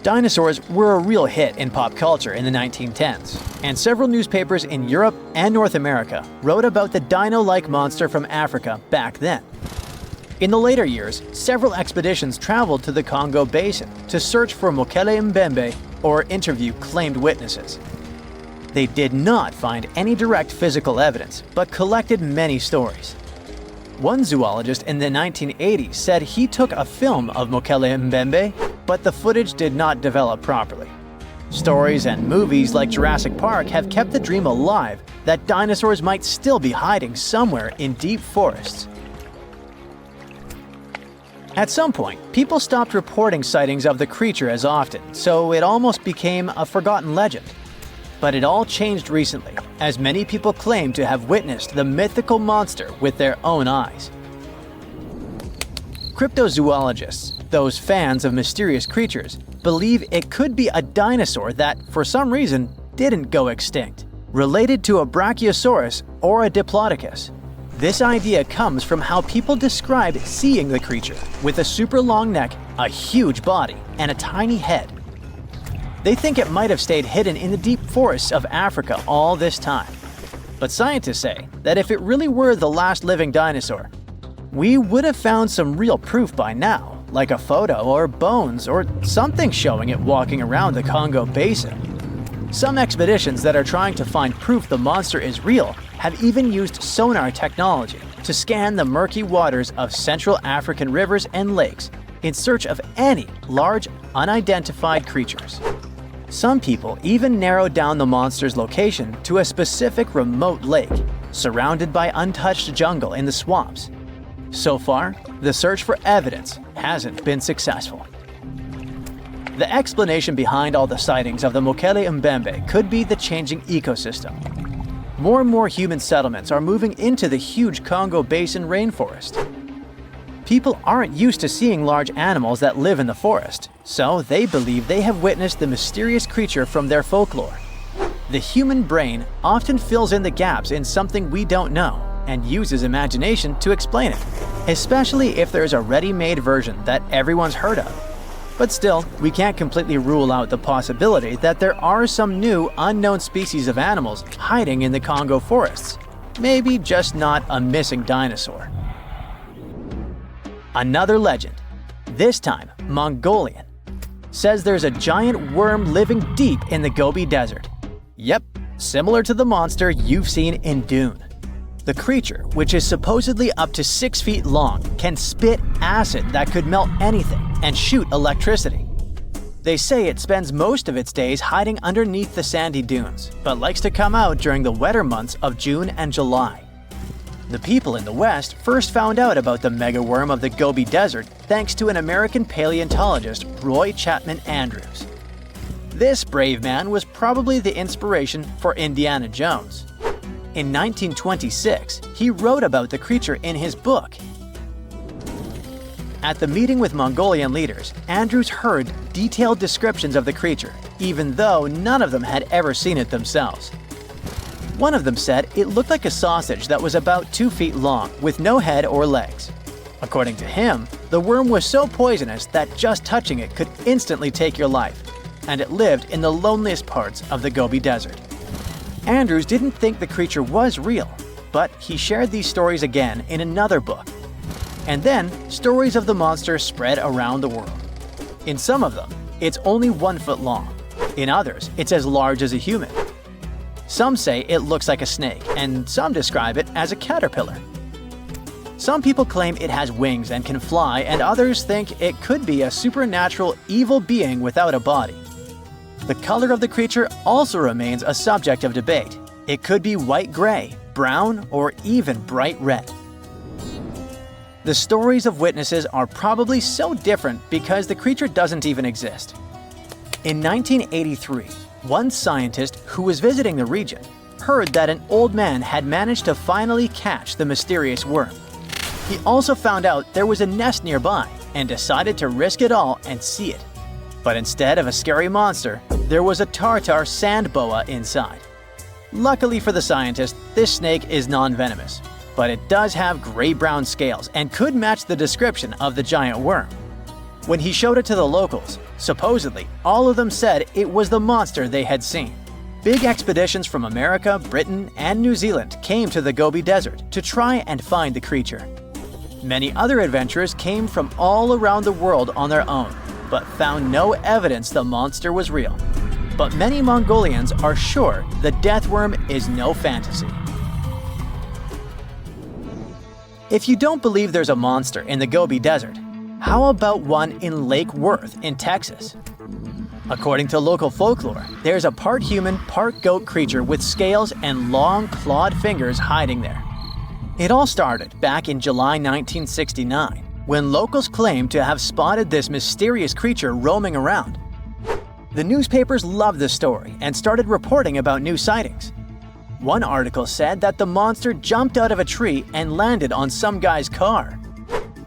Dinosaurs were a real hit in pop culture in the 1910s, and several newspapers in Europe and North America wrote about the dino-like monster from Africa back then. In the later years, several expeditions traveled to the Congo Basin to search for Mokele Mbembe or interview claimed witnesses. They did not find any direct physical evidence, but collected many stories. One zoologist in the 1980s said he took a film of Mokele Mbembe, but the footage did not develop properly. Stories and movies like Jurassic Park have kept the dream alive that dinosaurs might still be hiding somewhere in deep forests. At some point, people stopped reporting sightings of the creature as often, so it almost became a forgotten legend. But it all changed recently, as many people claim to have witnessed the mythical monster with their own eyes. Cryptozoologists, those fans of mysterious creatures, believe it could be a dinosaur that, for some reason, didn't go extinct, related to a brachiosaurus or a diplodocus. This idea comes from how people described seeing the creature, with a super long neck, a huge body, and a tiny head. They think it might have stayed hidden in the deep forests of Africa all this time. But scientists say that if it really were the last living dinosaur, we would have found some real proof by now, like a photo or bones or something showing it walking around the Congo Basin. Some expeditions that are trying to find proof the monster is real have even used sonar technology to scan the murky waters of Central African rivers and lakes in search of any large, unidentified creatures. Some people even narrowed down the monster's location to a specific remote lake, surrounded by untouched jungle in the swamps. So far, the search for evidence hasn't been successful. The explanation behind all the sightings of the Mokele Mbembe could be the changing ecosystem. More and more human settlements are moving into the huge Congo Basin rainforest. People aren't used to seeing large animals that live in the forest, so they believe they have witnessed the mysterious creature from their folklore. The human brain often fills in the gaps in something we don't know and uses imagination to explain it, especially if there's a ready-made version that everyone's heard of. But still, we can't completely rule out the possibility that there are some new, unknown species of animals hiding in the Congo forests. Maybe just not a missing dinosaur. Another legend, this time Mongolian, says there's a giant worm living deep in the Gobi Desert. Yep, similar to the monster you've seen in Dune. The creature, which is supposedly up to 6 feet long, can spit acid that could melt anything and shoot electricity. They say it spends most of its days hiding underneath the sandy dunes, but likes to come out during the wetter months of June and July. The people in the West first found out about the megaworm of the Gobi Desert thanks to an American paleontologist, Roy Chapman Andrews. This brave man was probably the inspiration for Indiana Jones. In 1926, he wrote about the creature in his book. At the meeting with Mongolian leaders, Andrews heard detailed descriptions of the creature, even though none of them had ever seen it themselves. One of them said it looked like a sausage that was about 2 feet long, with no head or legs. According to him, the worm was so poisonous that just touching it could instantly take your life, and it lived in the loneliest parts of the Gobi Desert. Andrews didn't think the creature was real, but he shared these stories again in another book. And then, stories of the monster spread around the world. In some of them, it's only 1 foot long. In others, it's as large as a human. Some say it looks like a snake, and some describe it as a caterpillar. Some people claim it has wings and can fly, and others think it could be a supernatural evil being without a body. The color of the creature also remains a subject of debate. It could be white-gray, brown, or even bright red. The stories of witnesses are probably so different because the creature doesn't even exist. In 1983, one scientist who was visiting the region heard that an old man had managed to finally catch the mysterious worm. He also found out there was a nest nearby and decided to risk it all and see it. But instead of a scary monster, there was a Tartar sand boa inside. Luckily for the scientist, this snake is non-venomous, but it does have gray-brown scales and could match the description of the giant worm. When he showed it to the locals, supposedly all of them said it was the monster they had seen. Big expeditions from America, Britain, and New Zealand came to the Gobi Desert to try and find the creature. Many other adventurers came from all around the world on their own, but found no evidence the monster was real. But many Mongolians are sure the death worm is no fantasy. If you don't believe there's a monster in the Gobi Desert, how about one in Lake Worth in Texas? According to local folklore, there's a part human, part goat creature with scales and long clawed fingers hiding there. It all started back in July 1969, when locals claimed to have spotted this mysterious creature roaming around. The newspapers loved the story and started reporting about new sightings. One article said that the monster jumped out of a tree and landed on some guy's car.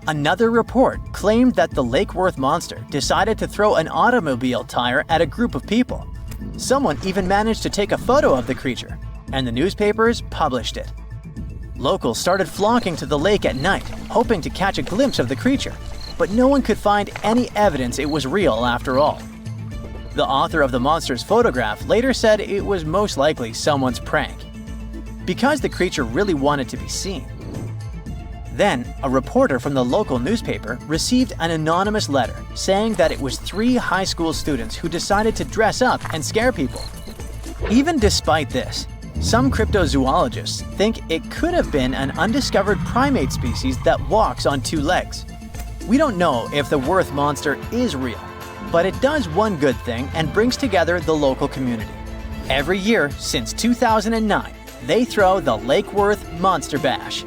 Another report claimed that the Lake Worth monster decided to throw an automobile tire at a group of people. Someone even managed to take a photo of the creature, and the newspapers published it. Locals started flocking to the lake at night, hoping to catch a glimpse of the creature, but no one could find any evidence it was real after all. The author of the monster's photograph later said it was most likely someone's prank, because the creature really wanted to be seen. Then, a reporter from the local newspaper received an anonymous letter saying that it was 3 high school students who decided to dress up and scare people. Even despite this, some cryptozoologists think it could have been an undiscovered primate species that walks on 2 legs. We don't know if the Worth monster is real, but it does one good thing and brings together the local community. Every year since 2009, they throw the Lake Worth Monster Bash.